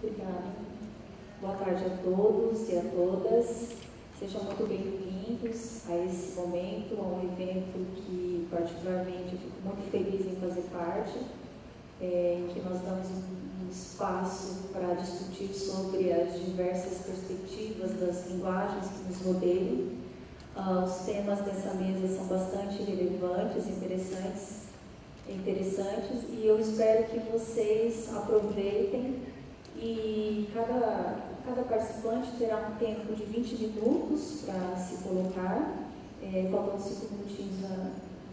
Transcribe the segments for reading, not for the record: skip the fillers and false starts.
Obrigada. Boa tarde a todos e a todas. Sejam muito bem-vindos a esse momento, a um evento que, particularmente, eu fico muito feliz em fazer parte, em que nós damos um espaço para discutir sobre as diversas perspectivas das linguagens que nos rodeiam. Os temas dessa mesa são bastante relevantes, interessantes, e eu espero que vocês aproveitem e cada participante terá um tempo de 20 minutos para se colocar. Faltam 5 minutinhos,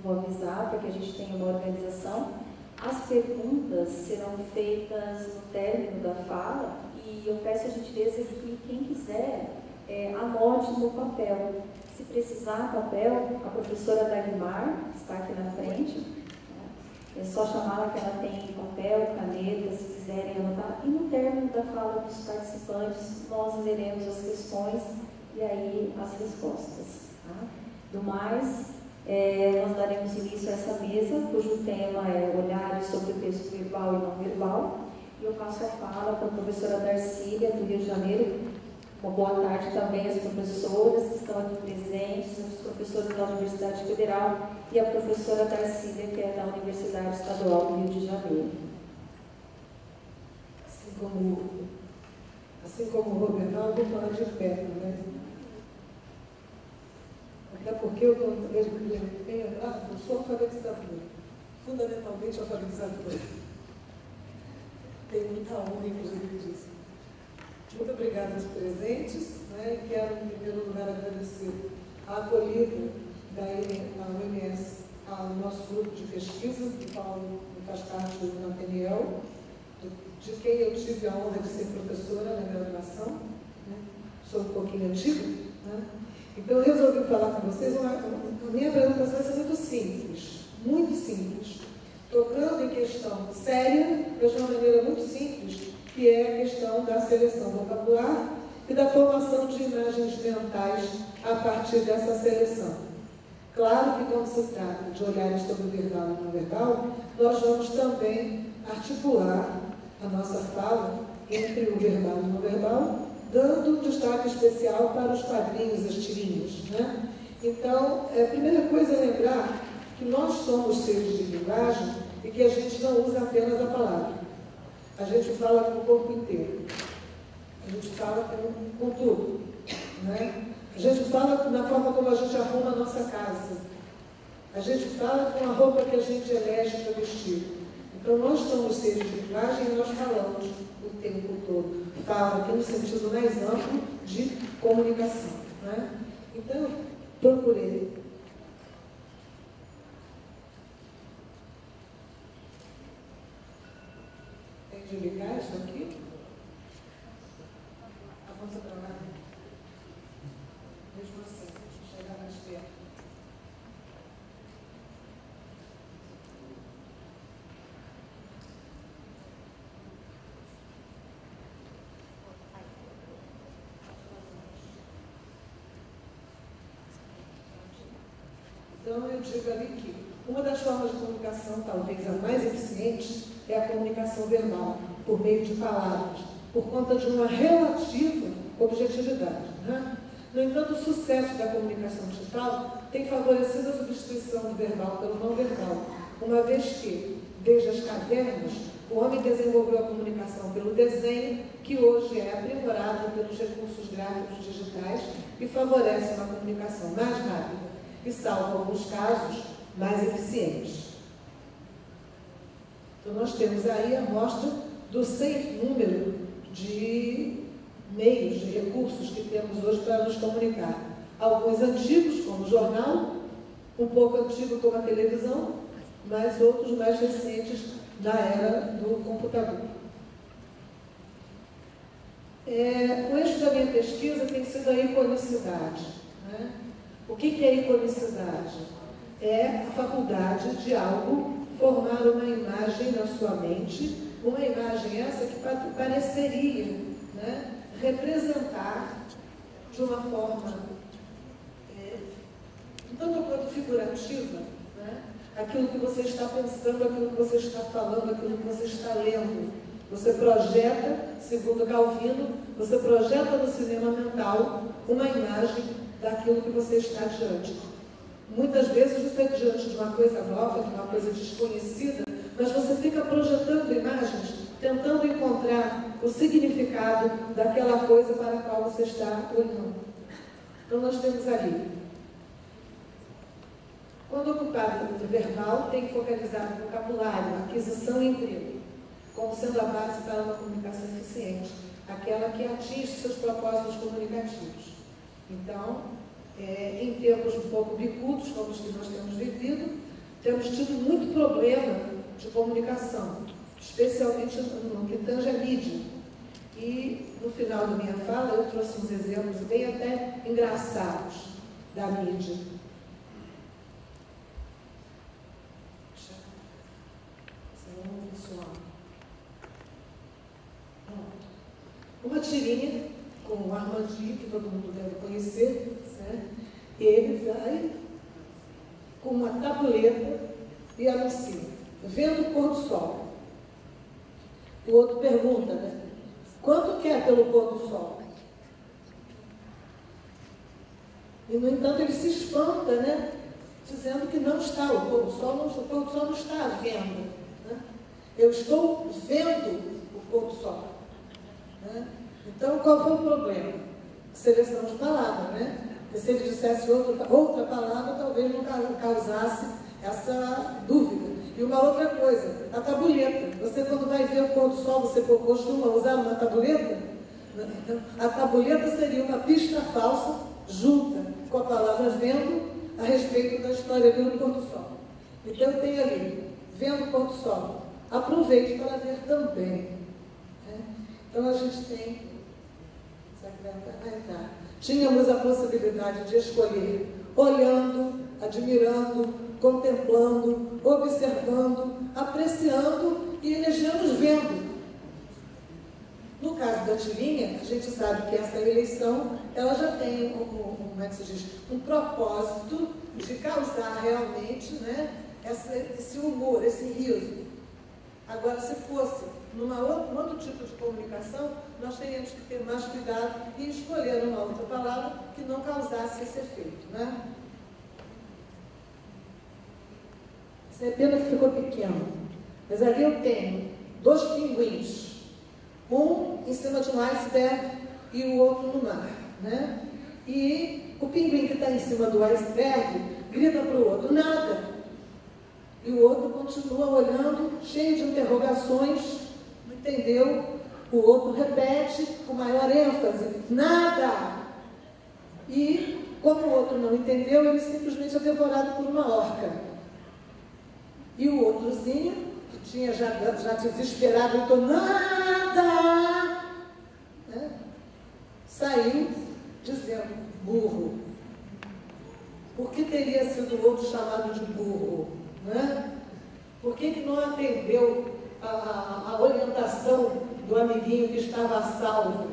vou avisar, para que a gente tenha uma organização. As perguntas serão feitas no término da fala e eu peço a gentileza que quem quiser anote no papel. Se precisar papel, a professora Dagmar está aqui na frente. É só chamá-la que ela tem papel, caneta, se quiserem anotar. E no término da fala dos participantes, nós leremos as questões e aí as respostas. Tá? Do mais, nós daremos início a essa mesa, cujo tema é olhares sobre o texto verbal e não verbal. E eu passo a fala para a professora Darcília, do Rio de Janeiro. Uma boa tarde também às professoras que estão aqui presentes, os professores da Universidade Federal e a professora Darcília, que é da Universidade Estadual do Rio de Janeiro. Assim como o Roberval, eu vou falar de perto, né? Até porque eu, desde o primeiro tempo, eu sou alfabetizadora, fundamentalmente alfabetizadora. Tenho muita honra, inclusive, disso. Muito obrigada aos presentes, né? Quero, em primeiro lugar, agradecer a acolhida da UMS ao nosso grupo de pesquisa, do qual faz parte o Nathaniel, de quem eu tive a honra de ser professora na graduação, né? Sou um pouquinho antiga, né? Então eu resolvi falar com vocês. A minha apresentação vai ser muito simples, tocando em questão séria, mas de uma maneira muito simples, que é a questão da seleção vocabular e da formação de imagens mentais a partir dessa seleção. Claro que quando se trata de olhares sobre o verbal e não verbal, nós vamos também articular a nossa fala entre o verbal e o não verbal, dando um destaque especial para os quadrinhos, as tirinhas, né? Então, a primeira coisa é lembrar que nós somos seres de linguagem e que a gente não usa apenas a palavra. A gente fala com o corpo inteiro, a gente fala com tudo, né? A gente fala na forma como a gente arruma a nossa casa, a gente fala com a roupa que a gente elege para vestir. Então, nós somos seres de linguagem e nós falamos o tempo todo. Fala aqui no sentido mais amplo de comunicação, né? Então, procurei. De ligar isso aqui? Avança para lá. Vejo você, chegar mais perto. Então, eu digo ali que uma das formas de comunicação, talvez a mais eficiente, é a comunicação verbal, por meio de palavras, por conta de uma relativa objetividade, né? No entanto, o sucesso da comunicação digital tem favorecido a substituição do verbal pelo não verbal, uma vez que, desde as cavernas, o homem desenvolveu a comunicação pelo desenho, que hoje é aprimorado pelos recursos gráficos digitais e favorece uma comunicação mais rápida e, salvo alguns casos, mais eficiente. Então, nós temos aí a amostra do sem número de meios, de recursos que temos hoje para nos comunicar. Alguns antigos, como o jornal, um pouco antigo como a televisão, mas outros mais recentes da era do computador. O eixo da minha pesquisa tem sido a iconicidade, né? O que é iconicidade? É a faculdade de algo formar uma imagem na sua mente, uma imagem essa que pareceria, né, representar de uma forma tanto quanto figurativa, né, aquilo que você está pensando, aquilo que você está falando, aquilo que você está lendo. Você projeta, segundo Calvino, você projeta no cinema mental uma imagem daquilo que você está diante. Muitas vezes você está diante de uma coisa nova, de uma coisa desconhecida, mas você fica projetando imagens, tentando encontrar o significado daquela coisa para a qual você está olhando. Então nós temos ali. Quando ocupado o verbal, tem que focalizar no vocabulário, aquisição e emprego, como sendo a base para uma comunicação eficiente, aquela que atinge seus propósitos comunicativos. Então, em tempos um pouco bicudos, como os que nós temos vivido, temos tido muito problema de comunicação, especialmente no que tange a mídia. E, no final da minha fala, eu trouxe uns exemplos bem até engraçados da mídia. Uma tirinha com o Armandinho, que todo mundo deve conhecer, certo? Ele vai com uma tabuleta e anuncia, vendo o pôr do sol. O outro pergunta, né? Quanto quer pelo pôr do sol? E, no entanto, ele se espanta, né? Dizendo que não está, o pôr do sol não está à venda. Né? Eu estou vendo o pôr do sol. Né? Então, qual foi o problema? Seleção de palavra, né? Porque se ele dissesse outra palavra, talvez não causasse essa dúvida. E uma outra coisa, a tabuleta. Você, quando vai ver o pôr do sol, você costuma usar uma tabuleta? Então, a tabuleta seria uma pista falsa, junta com a palavra vendo, a respeito da história do pôr do sol. Então, eu tenho ali, vendo o pôr do sol. Aproveite para ver também. Né? Então, a gente tem... Será que vai entrar? Tínhamos a possibilidade de escolher olhando, admirando, contemplando, observando, apreciando e elegemos vendo. No caso da tirinha, a gente sabe que essa eleição, ela já tem como é que se diz? Um propósito de causar realmente, né, esse humor, esse riso. Agora, se fosse num outro tipo de comunicação, nós teríamos que ter mais cuidado e escolher uma outra palavra que não causasse esse efeito, né? Isso é pena que ficou pequeno. Mas ali eu tenho 2 pinguins. Um em cima de um iceberg e o outro no mar, né? E o pinguim que está em cima do iceberg grita para o outro, nada. E o outro continua olhando, cheio de interrogações, não entendeu? O outro repete com maior ênfase, nada. E, como o outro não entendeu, ele simplesmente é devorado por uma orca. E o outrozinho, que tinha já desesperado, gritou, nada! Né? Saiu dizendo, burro. Por que teria sido o outro chamado de burro? Né? Por que não atendeu a orientação do amiguinho que estava a salvo?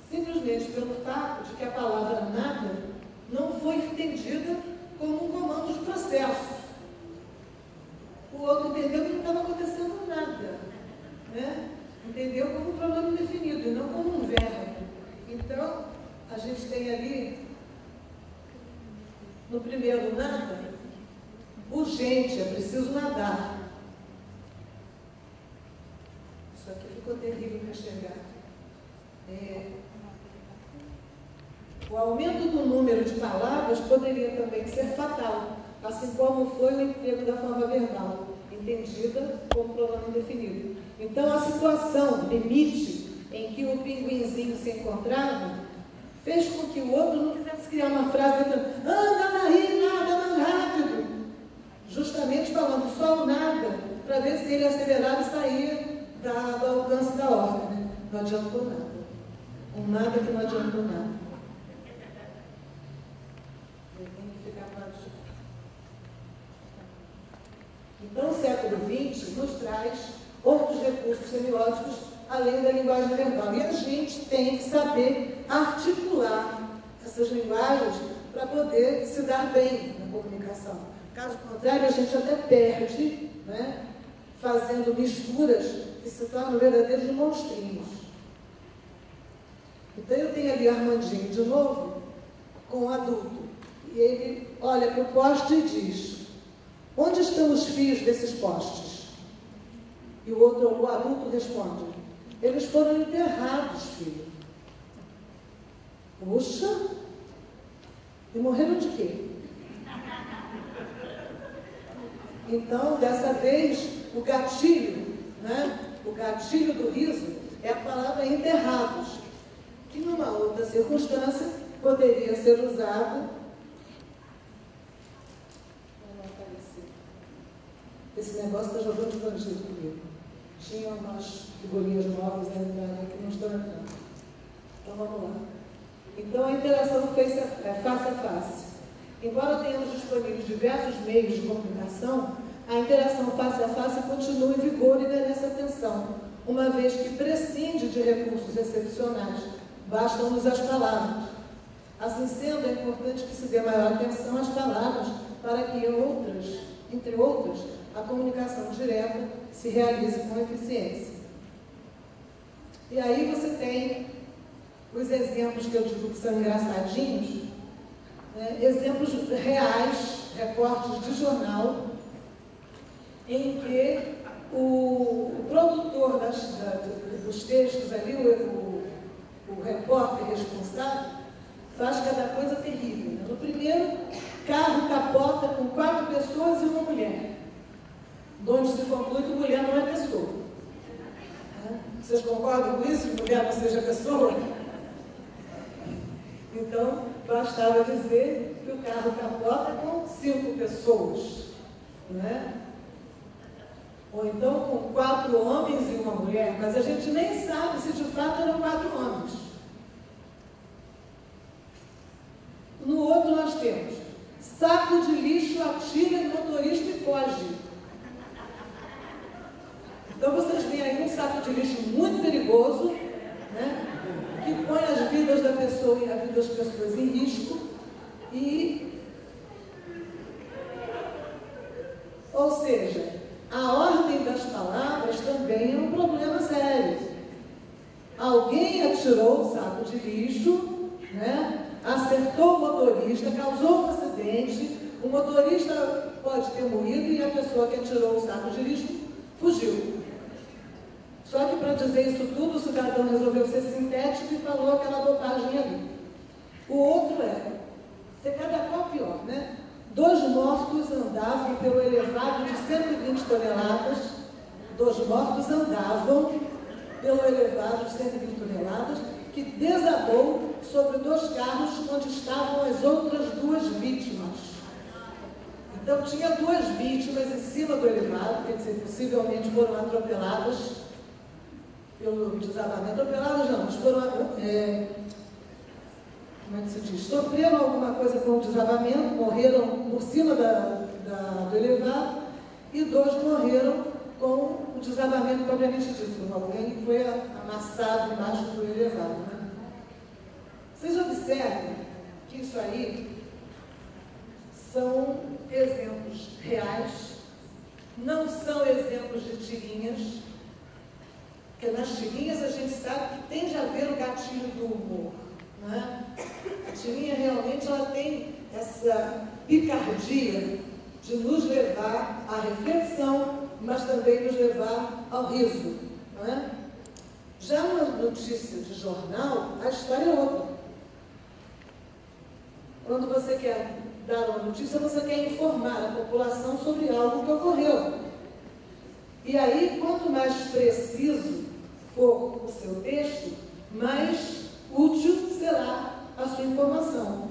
Simplesmente pelo fato de que a palavra nada não foi entendida como um comando de processo. O outro entendeu que não estava acontecendo nada, né? Entendeu como um pronome definido e não como um verbo. Então, a gente tem ali, no primeiro nada, urgente, é preciso nadar. Isso aqui ficou terrível para enxergar. O aumento do número de palavras poderia também ser fatal, assim como foi o emprego da forma verbal, entendida como pronome definido. Então, a situação limite em que o pinguinzinho se encontrava fez com que o outro não quisesse criar uma frase gritando, anda daí, nada mais rápido. Justamente falando só o nada, para ver se ele acelerava e saía do alcance da orca. Né? Não adiantou nada. Um nada que não adiantou nada. Então, o século XX nos traz outros recursos semióticos além da linguagem verbal. E a gente tem que saber articular essas linguagens para poder se dar bem na comunicação. Caso contrário, a gente até perde, né, fazendo misturas que se tornam verdadeiros monstrinhos. Então eu tenho ali o Armandinho de novo, com o adulto. E ele olha para o poste e diz: onde estão os fios desses postes? E o adulto responde: eles foram enterrados, filho. Puxa! E morreram de quê? Então, dessa vez, o gatilho, né? O gatilho do riso é a palavra enterrados, que numa outra circunstância poderia ser usado. Esse negócio está jogando estrangeiro comigo. Tinha umas figurinhas novas entrando aqui, não estão entrando. Então vamos lá. Então a interação face a face. Embora tenhamos disponíveis diversos meios de comunicação, a interação face a face continua em vigor e merece atenção, uma vez que prescinde de recursos excepcionais. Bastam-nos as palavras. Assim sendo, é importante que se dê maior atenção às palavras para que entre outras, a comunicação direta se realize com eficiência. E aí você tem os exemplos que eu digo que são engraçadinhos, né? Exemplos reais, recortes de jornal, em que o produtor dos textos ali, o repórter responsável, faz cada coisa terrível. Né? No primeiro, carro capota com 4 pessoas e uma mulher, onde se conclui que mulher não é pessoa. Vocês concordam com isso? Que mulher não seja pessoa? Então, bastava dizer que o carro capota com 5 pessoas, né? Ou então com 4 homens e uma mulher, mas a gente nem sabe se de fato eram 4 homens. No outro nós temos: saco de lixo atira em motorista e foge. Então vocês veem aí um saco de lixo muito perigoso, né? Que põe as vidas da pessoa e a vida das pessoas em risco. Ou seja, a ordem das palavras também é um problema sério. Alguém atirou o saco de lixo, né? Acertou o motorista, causou um acidente, o motorista pode ter morrido e a pessoa que atirou o saco de lixo fugiu. Só que para dizer isso tudo, o cidadão resolveu ser sintético e falou aquela bobagem ali. O outro ser cada qual pior, né? 2 mortos andavam pelo elevado de 120 toneladas. 2 mortos andavam pelo elevado de 120 toneladas, que desabou sobre 2 carros onde estavam as outras 2 vítimas. Então tinha 2 vítimas em cima do elevado, quer dizer, possivelmente foram atropeladas pelo desabamento. Atropeladas não, mas foram, como é que se diz? Sofreram alguma coisa com o desabamento, morreram por cima do elevado, e 2 morreram com o desabamento propriamente dito. Alguém foi amassado embaixo do elevado. Né? Vocês observam que isso aí são exemplos reais, não são exemplos de tirinhas, porque nas tirinhas a gente sabe que tende a haver o gatilho do humor. Né? A tirinha realmente ela tem essa picardia de nos levar à reflexão, mas também nos levar ao riso. Né? Já uma notícia de jornal, a história é outra. Quando você quer dar uma notícia, você quer informar a população sobre algo que ocorreu. E aí, quanto mais preciso for o seu texto, mais útil será a sua informação.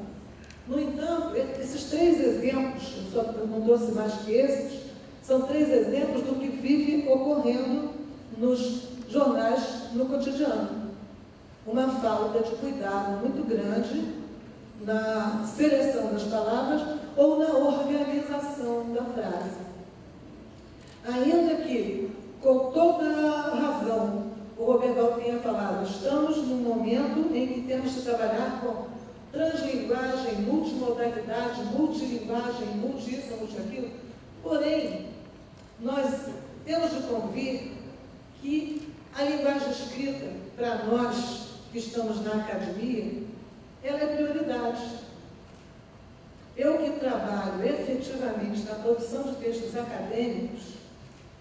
No entanto, esses 3 exemplos, eu não trouxe mais que esses, são 3 exemplos do que vive ocorrendo nos jornais no cotidiano. Uma falta de cuidado muito grande na seleção das palavras ou na organização da frase. Ainda que, com toda a razão, o Roberval tenha falado, estamos num momento em que temos que trabalhar com translinguagem, multimodalidade, multilinguagem, multi-isso, multi-aquilo. Porém, nós temos de convir que a linguagem escrita, para nós que estamos na academia, ela é prioridade. Eu que trabalho efetivamente na produção de textos acadêmicos,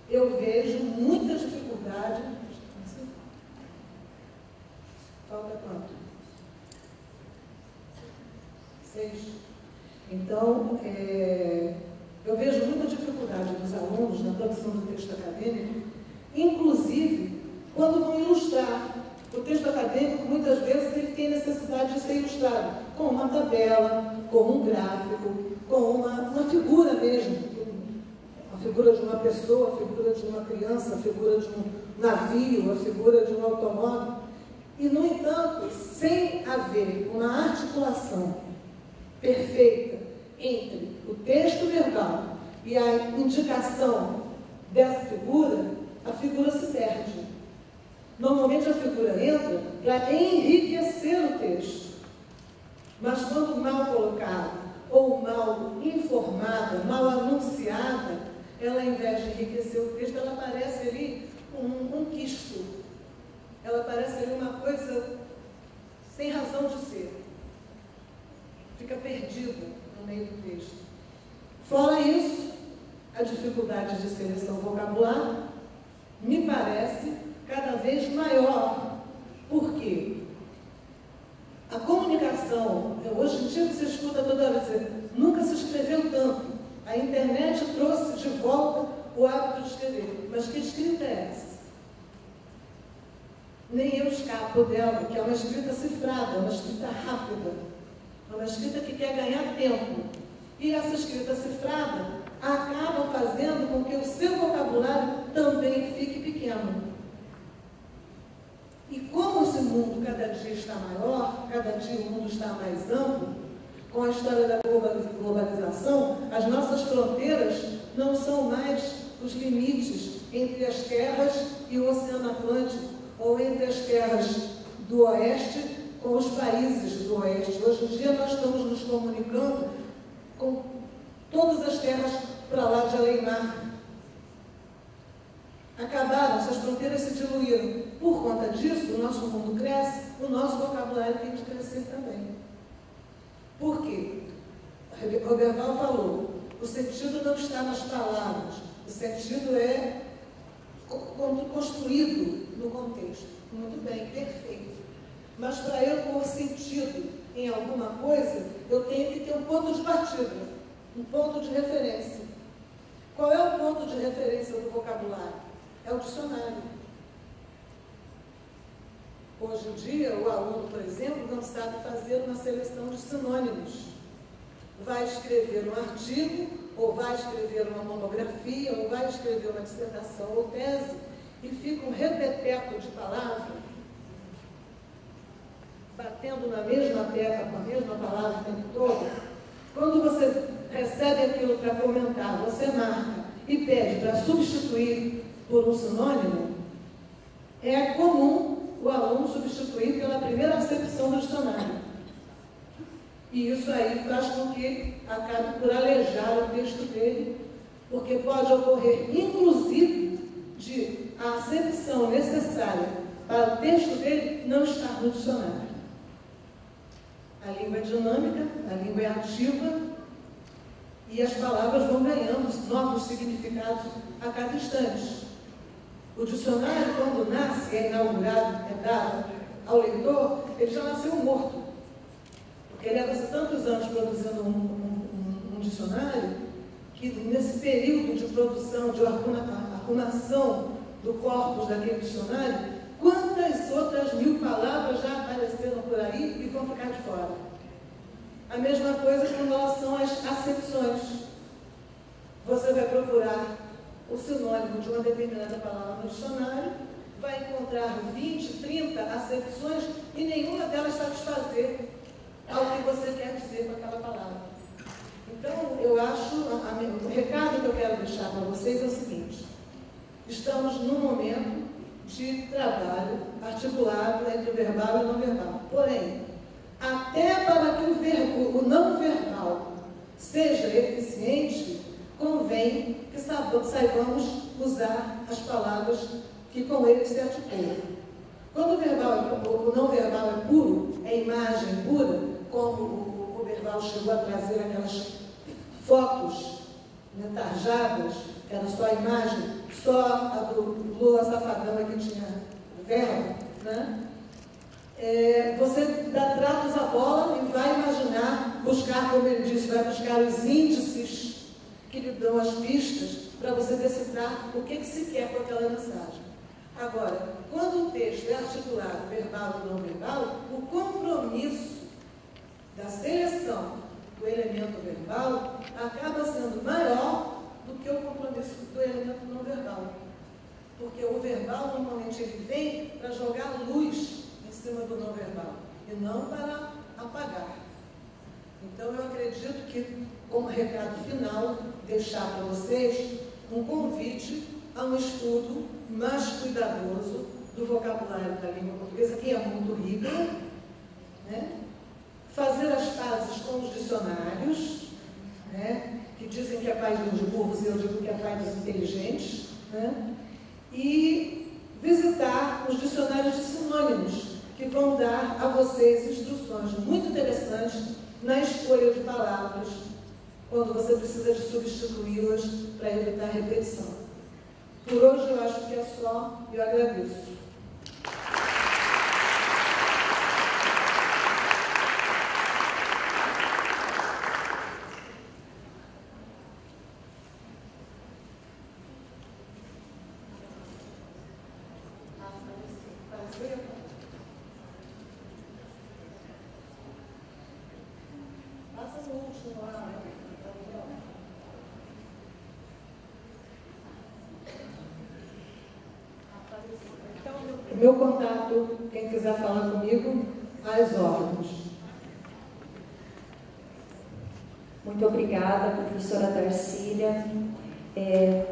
eu vejo muita dificuldade. Falta quanto? 6. Então, eu vejo muita dificuldade dos alunos na produção do texto acadêmico, inclusive quando vão ilustrar. O texto acadêmico, muitas vezes, ele tem necessidade de ser ilustrado com uma tabela, com um gráfico, com uma figura mesmo. A figura de uma pessoa, a figura de uma criança, a figura de um navio, a figura de um automóvel. E, no entanto, sem haver uma articulação perfeita entre o texto verbal e a indicação dessa figura, a figura se perde. Normalmente a figura entra para enriquecer o texto, mas quando mal colocada ou mal informada, mal anunciada, ela, ao invés de enriquecer o texto, ela parece ali um quisto. Ela parece ali uma coisa sem razão de ser. Fica perdida no meio do texto. Fora isso, a dificuldade de seleção vocabular me parece cada vez maior. Por quê? A comunicação, hoje em dia você escuta toda vez dizer, nunca se escreveu tanto. A internet trouxe de volta o hábito de escrever. Mas que escrita é essa? Nem eu escapo dela, que é uma escrita cifrada, uma escrita rápida, uma escrita que quer ganhar tempo. E essa escrita cifrada acaba fazendo com que o seu vocabulário também fique pequeno. E como esse mundo cada dia está maior, cada dia o mundo está mais amplo, com a história da globalização, as nossas fronteiras não são mais os limites entre as terras e o Oceano Atlântico, ou entre as terras do Oeste com os países do Oeste. Hoje em dia nós estamos nos comunicando com todas as terras para lá de além-mar. Acabaram, essas fronteiras se diluíram. Por conta disso, o nosso mundo cresce, o nosso vocabulário tem que crescer também. Por quê? Roberval falou, o sentido não está nas palavras, o sentido é construído no contexto. Muito bem, perfeito. Mas para eu pôr sentido em alguma coisa, eu tenho que ter um ponto de partida, um ponto de referência. Qual é o ponto de referência do vocabulário? É o dicionário. Hoje em dia, o aluno, por exemplo, não sabe fazer uma seleção de sinônimos. Vai escrever um artigo, ou vai escrever uma monografia, ou vai escrever uma dissertação ou tese, e fica um repeteco de palavras, batendo na mesma tecla, com a mesma palavra o tempo todo. Quando você recebe aquilo para comentar, você marca e pede para substituir por um sinônimo, é comum o aluno substituir pela primeira acepção do dicionário. E isso aí faz com que acabe por alejar o texto dele, porque pode ocorrer, inclusive, de a acepção necessária para o texto dele não estar no dicionário. A língua é dinâmica, a língua é ativa, e as palavras vão ganhando novos significados a cada instante. O dicionário, quando nasce, é inaugurado, é dado ao leitor, ele já nasceu morto. Porque ele leva tantos anos produzindo um dicionário, que nesse período de produção, de arrumação do corpus daquele dicionário, quantas outras 1000 palavras já apareceram por aí e vão ficar de fora. A mesma coisa com relação às acepções. Você vai procurar o sinônimo de uma determinada palavra no dicionário, vai encontrar 20, 30 acepções e nenhuma delas satisfazer ao que você quer dizer com aquela palavra. Então, eu acho, o recado que eu quero deixar para vocês é o seguinte: estamos num momento de trabalho articulado entre o verbal e o não verbal. Porém, até para que o não verbal seja eficiente, convém que saibamos usar as palavras que com ele se articula. Quando o verbal o não verbal é puro, é imagem pura, como o verbal chegou a trazer aquelas fotos, né, tarjadas, era só a imagem, só a do Lula Safadão que tinha verbo, né? Você dá tratos à bola e vai imaginar, buscar, como ele disse, vai buscar os índices que lhe dão as pistas para você decifrar o que se quer com aquela mensagem. Agora, quando o texto é articulado, verbal ou não verbal, o compromisso da seleção do elemento verbal acaba sendo maior do que o compromisso do elemento não verbal. Porque o verbal, normalmente, ele vem para jogar luz em cima do não verbal, e não para apagar. Então, eu acredito que, como recado final, deixar para vocês um convite a um estudo mais cuidadoso do vocabulário da língua portuguesa, que é muito rico, né? Fazer as pazes com os dicionários, né? Que dizem que é pai dos burros, e eu digo que é pai dos inteligentes, né? E visitar os dicionários de sinônimos, que vão dar a vocês instruções muito interessantes na escolha de palavras, quando você precisa de substituí-las para evitar repetição. Por hoje eu acho que é só, e eu agradeço. Meu contato, quem quiser falar comigo, às ordens. Muito obrigada, professora Darcília.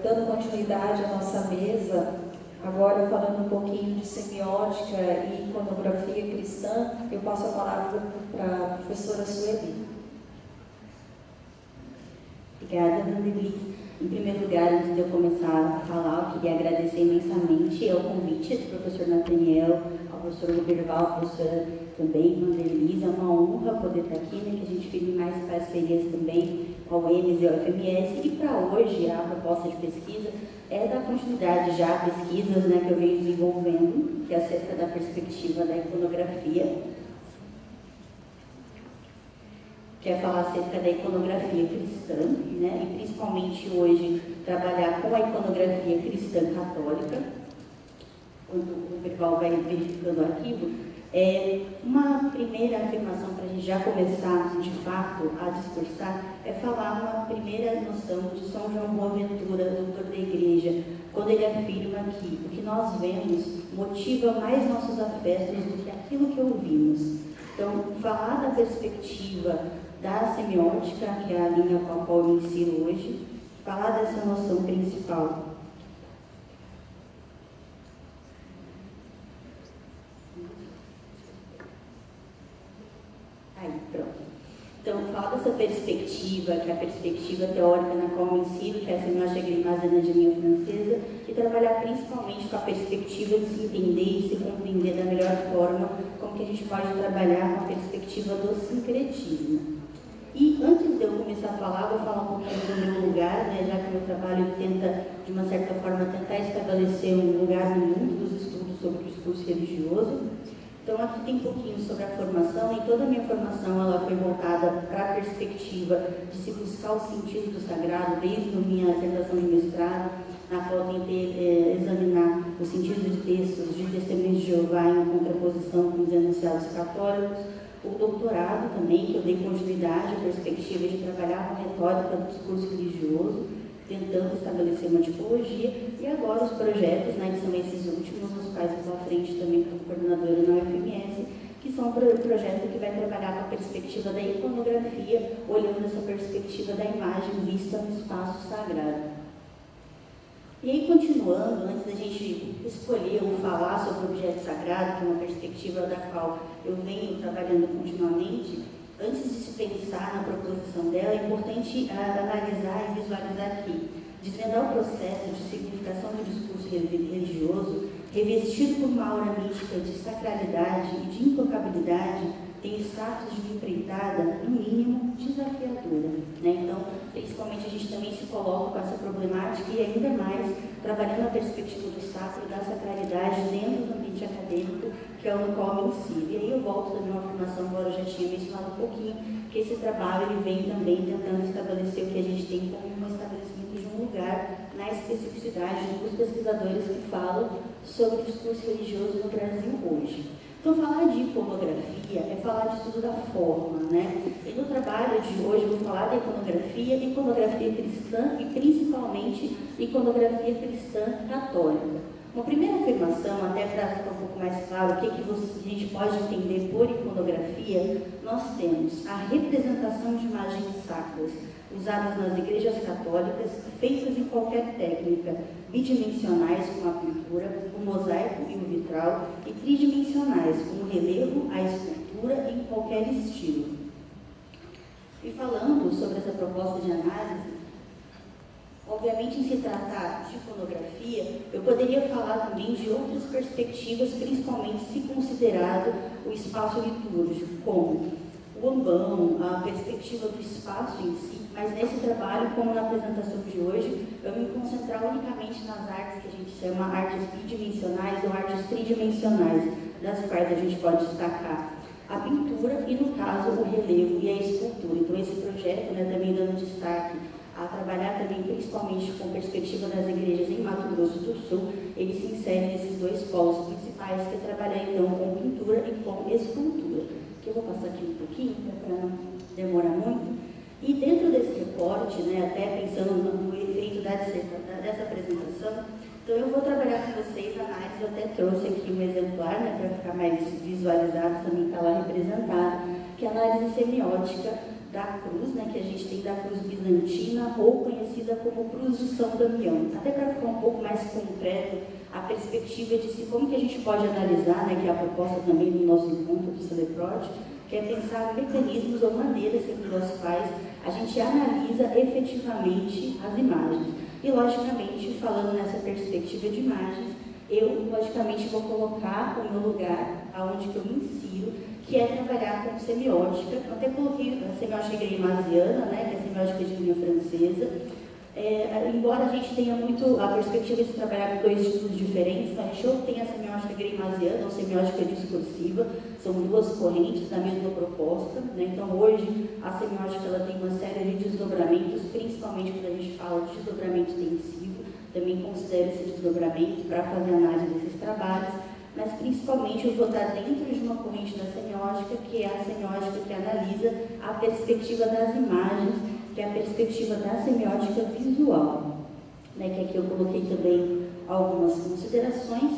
Dando continuidade à nossa mesa, agora falando um pouquinho de semiótica e iconografia cristã, eu passo a palavra para a professora Sueli. Obrigada, Vanderlei. Em primeiro lugar, antes de eu começar a falar, eu queria agradecer imensamente ao convite do professor Nathaniel, ao professor Roberval, à professora também, Vanderlei. É uma honra poder estar aqui, né, que a gente firme mais parcerias também com a UEMS e a UFMS. E para hoje, a proposta de pesquisa é dar continuidade já a pesquisas, né, que eu venho desenvolvendo, que é acerca da perspectiva da iconografia. Quer falar acerca da iconografia cristã, né? E principalmente hoje trabalhar com a iconografia cristã católica. Quando o Perval vai verificando o arquivo, uma primeira afirmação para a gente já começar de fato a discursar é falar uma primeira noção de São João Boaventura, doutor da Igreja, quando ele afirma que o que nós vemos motiva mais nossos afetos do que aquilo que ouvimos. Então, falar da perspectiva da semiótica, que é a linha com a qual eu ensino hoje, falar dessa noção principal. Aí, pronto. Então, falar dessa perspectiva, que é a perspectiva teórica na qual eu ensino, que é a semiótica grimazana de língua francesa, e trabalhar principalmente com a perspectiva de se entender e se compreender da melhor forma, como que a gente pode trabalhar com a perspectiva do sincretismo. E antes de eu começar a falar, vou falar um pouquinho do meu lugar, né, já que o meu trabalho tenta, de uma certa forma, tentar estabelecer um lugar no mundo dos estudos sobre o discurso religioso. Então, aqui tem um pouquinho sobre a formação, e toda a minha formação ela foi voltada para a perspectiva de se buscar o sentido do sagrado, desde a minha dissertação de mestrado, na qual eu tentei examinar o sentido de textos de Testemunhos de Jeová em contraposição com os enunciados católicos. O doutorado também, que eu dei continuidade à perspectiva de trabalhar com a retórica do discurso religioso, tentando estabelecer uma tipologia, e agora os projetos, né, que são esses últimos, os quais eu estou à frente também como coordenadora na UFMS, que são um projeto que vai trabalhar com a perspectiva da iconografia, olhando essa perspectiva da imagem vista no espaço sagrado. E aí, continuando, antes da gente escolher ou falar sobre o objeto sagrado, que é uma perspectiva da qual eu venho trabalhando continuamente, antes de se pensar na proposição dela, é importante analisar e visualizar aqui, desvendar o processo de significação do discurso religioso, revestido por uma aura mística de sacralidade e de intocabilidade, tem status de empreitada, no mínimo, desafiadora. Né? Então, principalmente, a gente também se coloca com essa problemática e ainda mais trabalhando a perspectiva do sacro e da sacralidade dentro do ambiente acadêmico, que é o qual eu ensino. E aí eu volto da minha formação, agora eu já tinha mencionado um pouquinho, que esse trabalho ele vem também tentando estabelecer o que a gente tem como um estabelecimento de um lugar na especificidade dos pesquisadores que falam sobre o discurso religioso no Brasil hoje. Então, falar de iconografia é falar de estudo da forma, né? E no trabalho de hoje eu vou falar da iconografia cristã e principalmente iconografia cristã católica. Uma primeira afirmação, até para ficar um pouco mais claro o que a gente pode entender por iconografia, nós temos a representação de imagens sacras, usadas nas igrejas católicas, feitas em qualquer técnica, bidimensionais como a pintura, o mosaico e o vitral, e tridimensionais como o relevo, a escultura em qualquer estilo. E falando sobre essa proposta de análise, obviamente, em se tratar de iconografia, eu poderia falar também de outras perspectivas, principalmente se considerado o espaço litúrgico, como o ambão, a perspectiva do espaço em si, mas nesse trabalho, como na apresentação de hoje, eu me concentrar unicamente nas artes que a gente chama artes bidimensionais ou artes tridimensionais, das quais a gente pode destacar a pintura e, no caso, o relevo e a escultura. Então, esse projeto, né, também dando destaque a trabalhar também principalmente com perspectiva das igrejas em Mato Grosso do Sul, ele se insere nesses dois polos principais, que é trabalhar então com pintura e com escultura. Que eu vou passar aqui um pouquinho, para não demorar muito. E dentro desse recorte, né, até pensando no efeito dessa apresentação, então eu vou trabalhar com vocês a análise, eu até trouxe aqui um exemplar, né, para ficar mais visualizado, também está lá representado, que é a análise semiótica da cruz, né, que a gente tem da cruz bizantina, ou conhecida como cruz de São Damião. Até para ficar um pouco mais concreto, a perspectiva de si, como que a gente pode analisar, né, que é a proposta também do nosso encontro do Celeprote, que é pensar mecanismos ou maneiras pelas quais a gente analisa efetivamente as imagens. E, logicamente, falando nessa perspectiva de imagens, eu, logicamente, vou colocar o meu lugar, aonde que eu me insiro, que é trabalhar com semiótica. Eu até coloquei a semiótica greimasiana, né, que é a semiótica de linha francesa. Embora a gente tenha muito a perspectiva de trabalhar com dois estudos diferentes, então a gente ou tem a semiótica greimasiana ou semiótica discursiva, são duas correntes da mesma proposta, né? Então hoje a semiótica ela tem uma série de desdobramentos, principalmente quando a gente fala de desdobramento intensivo, também considero esse desdobramento para fazer análise desses trabalhos, mas principalmente eu vou estar dentro de uma corrente da semiótica, que é a semiótica que analisa a perspectiva das imagens, que é a perspectiva da semiótica visual, né, que aqui eu coloquei também algumas considerações,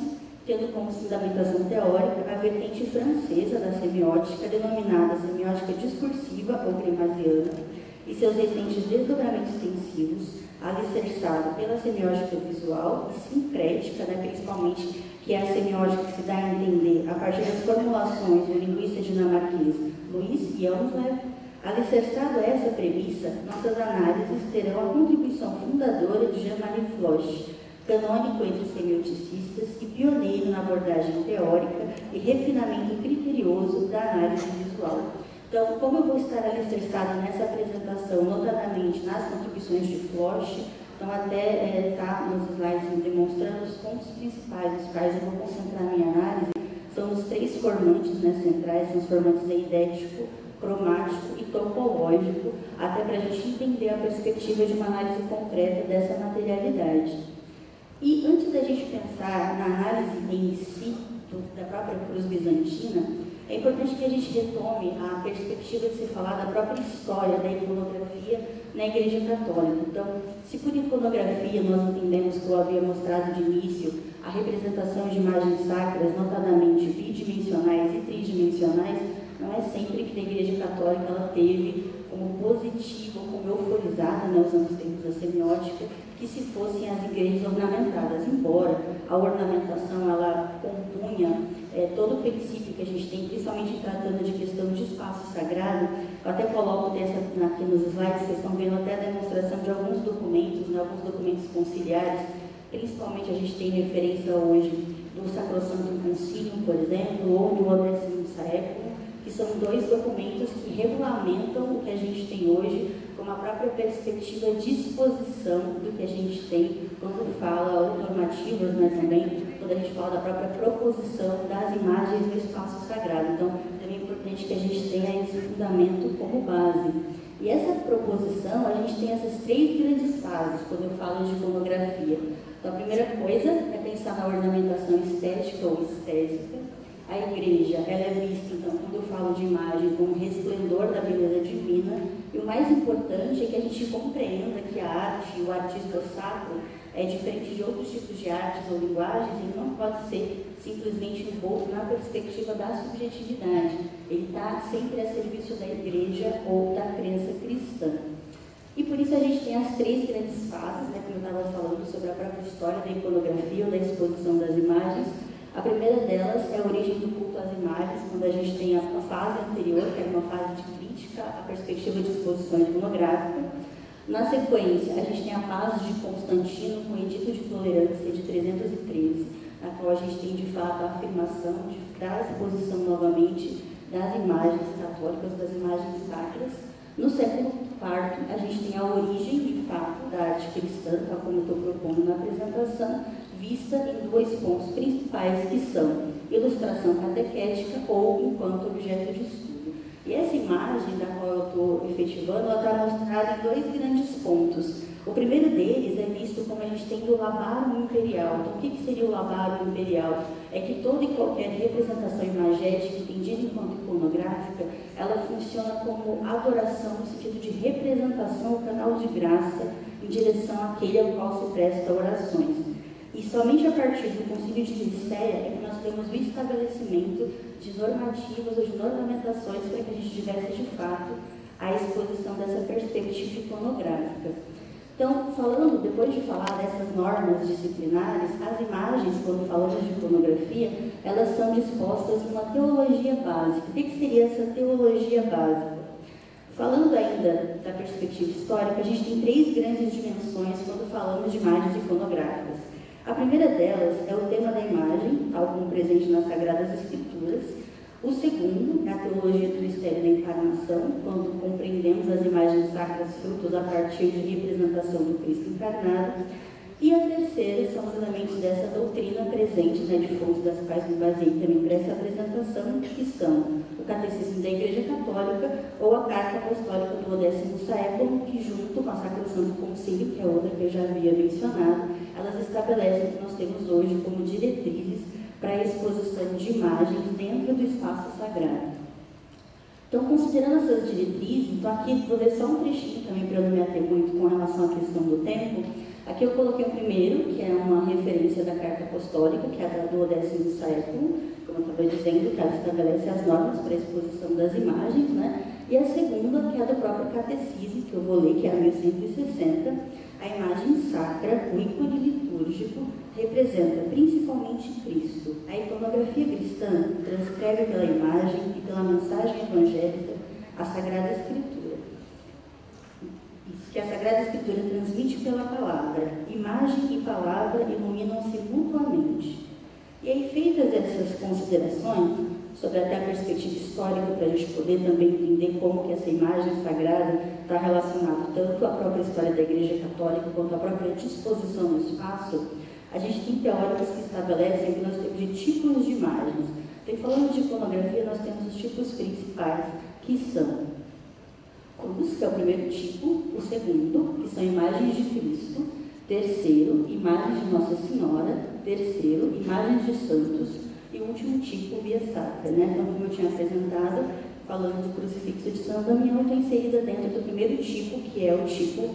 tendo como fundamentação teórica a vertente francesa da semiótica, denominada semiótica discursiva ou greimasiana, e seus recentes desdobramentos extensivos, alicerçado pela semiótica visual e sincrética, né, principalmente, que é a semiótica que se dá a entender a partir das formulações do linguista dinamarquês Louis Jansler. Alicerçado a essa premissa, nossas análises terão a contribuição fundadora de Jean-Marie Floch, canônico entre semioticistas e pioneiro na abordagem teórica e refinamento criterioso da análise visual. Então, como eu vou estar alicerçada nessa apresentação, notadamente nas contribuições de Floch, então até está nos slides demonstrando os pontos principais, os quais eu vou concentrar minha análise, são os três formantes, né, centrais, são os formantes eidético, cromático e topológico, até para a gente entender a perspectiva de uma análise concreta dessa materialidade. E antes da gente pensar na análise em si da própria cruz bizantina, é importante que a gente retome a perspectiva de se falar da própria história da iconografia na Igreja Católica. Então, se por iconografia nós entendemos que eu havia mostrado de início a representação de imagens sacras, notadamente bidimensionais e tridimensionais, não é sempre que a Igreja Católica ela teve como positivo, como euforizada, né, usando os termos da semiótica, que se fossem as igrejas ornamentadas, embora a ornamentação ela compunha todo o princípio que a gente tem, principalmente tratando de questão de espaço sagrado, Eu até coloco aqui nos slides, vocês estão vendo até a demonstração de alguns documentos, né, alguns documentos conciliares, principalmente a gente tem referência hoje do Sacrosanto Concílio, por exemplo, ou do 10º século, que são dois documentos que regulamentam o que a gente tem hoje como a própria perspectiva de exposição do que a gente tem quando fala, ou normativas, né, também, quando a gente fala da própria proposição das imagens no espaço sagrado. Então, é importante que a gente tenha esse fundamento como base. E essa proposição, a gente tem essas três grandes fases, quando eu falo de iconografia. Então, a primeira coisa é pensar na ornamentação estética ou estésica. A igreja, ela é vista, então, quando eu falo de imagem, como resplendor da beleza divina. E o mais importante é que a gente compreenda que a arte, o artista sacro, é diferente de outros tipos de artes ou linguagens, ele não pode ser simplesmente envolto na perspectiva da subjetividade. Ele está sempre a serviço da igreja ou da crença cristã. E por isso a gente tem as três grandes fases, né, como eu estava falando sobre a própria história da iconografia ou da exposição das imagens. A primeira delas é a origem do culto às imagens, quando a gente tem a fase anterior, que era uma fase de crítica à perspectiva de exposição iconográfica. Na sequência, a gente tem a paz de Constantino com o Edito de Tolerância de 313, na qual a gente tem de fato a afirmação da exposição novamente das imagens católicas, das imagens sacras. No século IV, a gente tem a origem de fato da arte cristã, tal como eu estou propondo na apresentação, vista em dois pontos principais, que são ilustração catequética ou enquanto objeto de estudo. E essa imagem da qual eu estou efetivando, ela está mostrada em dois grandes pontos. O primeiro deles é visto como a gente tem do labárum imperial. Então, o que seria o labárum imperial? É que toda e qualquer representação imagética, entendida enquanto iconográfica, ela funciona como adoração no sentido de representação, o canal de graça em direção àquele ao qual se presta orações. E somente a partir do Concílio de Nicéia é que nós temos o estabelecimento de normativas ou de normamentações para que a gente tivesse, de fato, a exposição dessa perspectiva iconográfica. Então, depois de falar dessas normas disciplinares, as imagens, quando falamos de iconografia, elas são dispostas numa teologia básica. O que seria essa teologia básica? Falando ainda da perspectiva histórica, a gente tem três grandes dimensões quando falamos de imagens iconográficas. A primeira delas é o tema da imagem, tal como presente nas Sagradas Escrituras. O segundo é a teologia do mistério da encarnação, quando compreendemos as imagens sacras frutos a partir de representação do Cristo encarnado. E a terceira são os elementos dessa doutrina presentes, de fontes das quais me baseei também para essa apresentação, que são o Catecismo da Igreja Católica ou a Carta Apostólica do 10º século, que junto com a Sacrosanto Concílio, que é outra que eu já havia mencionado, elas estabelecem o que nós temos hoje como diretrizes para a exposição de imagens dentro do espaço sagrado. Então, considerando essas diretrizes, então aqui vou ler só um trechinho também para eu não me ater muito com relação à questão do tempo. Aqui eu coloquei o primeiro, que é uma referência da Carta Apostólica, que é a do 10º século, como eu estava dizendo, que ela estabelece as normas para a exposição das imagens, né? E a segunda, que é a do próprio Catecismo, que eu vou ler, que é a 1160, a imagem sacra, o ícone litúrgico, representa principalmente Cristo. A iconografia cristã transcreve pela imagem e pela mensagem evangélica a Sagrada Escritura. Que a Sagrada Escritura transmite pela palavra. Imagem e palavra iluminam-se mutuamente. E aí, feitas essas considerações, sobre até a perspectiva histórica, para a gente poder também entender como que essa imagem sagrada está relacionada tanto à própria história da Igreja Católica, quanto à própria disposição no espaço, a gente tem teóricos que estabelecem que nós temos de tipos de imagens. Então, falando de iconografia, nós temos os tipos principais, que são cruz, que é o primeiro tipo, o segundo, que são imagens de Cristo, terceiro, imagens de Nossa Senhora, terceiro, imagens de santos, e o último tipo, via sacra, né? Então, como eu tinha apresentado, falando do crucifixo de São Damião, está inserida dentro do primeiro tipo, que é o tipo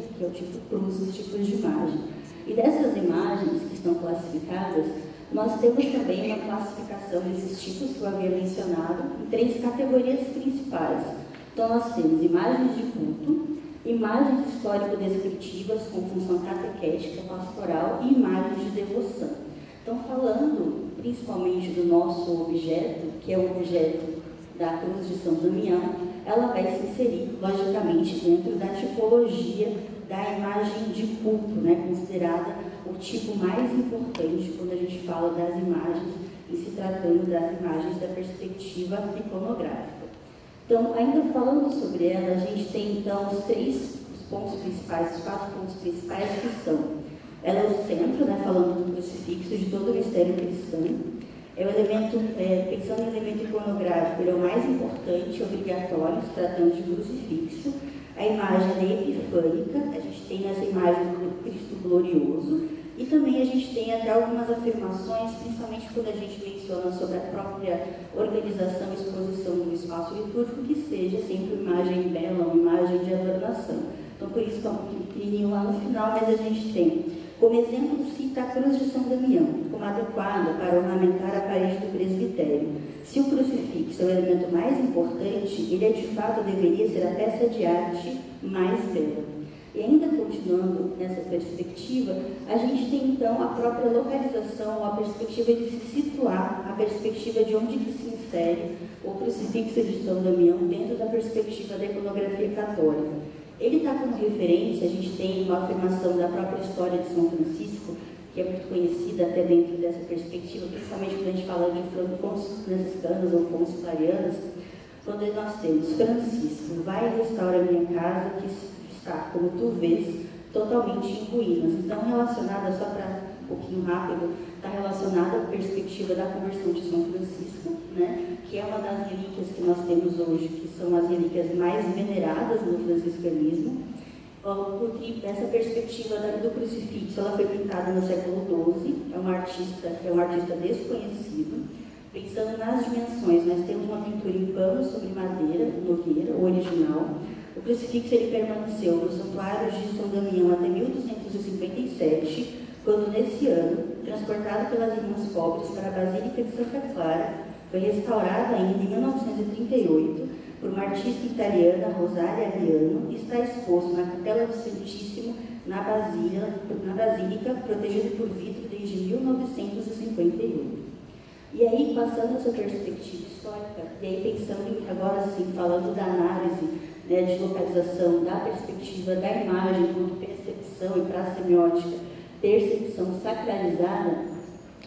cruz, os tipos de imagem. E dessas imagens que estão classificadas, nós temos também uma classificação desses tipos que eu havia mencionado em três categorias principais. Então, nós temos imagens de culto, imagens histórico-descritivas com função catequética, pastoral e imagens de devoção. Então, falando principalmente do nosso objeto, que é um objeto da cruz de São Damião, ela vai se inserir, logicamente, dentro da tipologia da imagem de culto, né, considerada o tipo mais importante quando a gente fala das imagens e se tratando das imagens da perspectiva iconográfica. Então, ainda falando sobre ela, a gente tem então os pontos principais, os 4 pontos principais que são: ela é o centro, né, falando do crucifixo, de todo o mistério cristão. É o elemento, pensando no elemento iconográfico, ele é o mais importante, obrigatório, se tratando de crucifixo. A imagem é epifânica, a gente tem essa imagem do Cristo glorioso, e também a gente tem até algumas afirmações, principalmente quando a gente menciona sobre a própria organização e exposição do espaço litúrgico, que seja sempre uma imagem bela, uma imagem de adornação. Então, por isso está um pouquinho pequenininho lá no final, mas a gente tem, como exemplo, cita a cruz de São Damião, como adequada para ornamentar a parede do presbitério. Se o crucifixo é o elemento mais importante, ele de fato deveria ser a peça de arte mais bela. E ainda continuando nessa perspectiva, a gente tem então a própria localização, a perspectiva de se situar, a perspectiva de onde que se insere o crucifixo de São Damião dentro da perspectiva da iconografia católica. Ele está como referência, a gente tem uma afirmação da própria história de São Francisco, que é muito conhecida até dentro dessa perspectiva, principalmente quando a gente fala de fontes franciscanas ou fontes clarianas, quando nós temos Francisco, vai e restaura a minha casa, que está, como tu vês, totalmente em ruínas. Então, relacionada, só para um pouquinho rápido, está relacionada à perspectiva da conversão de São Francisco, né, que é uma das relíquias que nós temos hoje, que são as relíquias mais veneradas no franciscanismo. Porque essa perspectiva do crucifixo, ela foi pintada no século XII, é um artista desconhecido. Pensando nas dimensões, nós temos uma pintura em pano sobre madeira, nogueira, o original. O crucifixo ele permaneceu no santuário de São Damião até 1257, quando nesse ano, transportado pelas irmãs pobres para a Basílica de Santa Clara, foi restaurado ainda em 1938 por uma artista italiana, Rosalia Ariano, e está exposto na Capela do Santíssimo, na Basílica, protegido por vidro desde 1958. E aí, passando essa perspectiva histórica, e aí pensando agora sim, falando da análise, né, de localização, da perspectiva da imagem como percepção e para a semiótica, percepção sacralizada,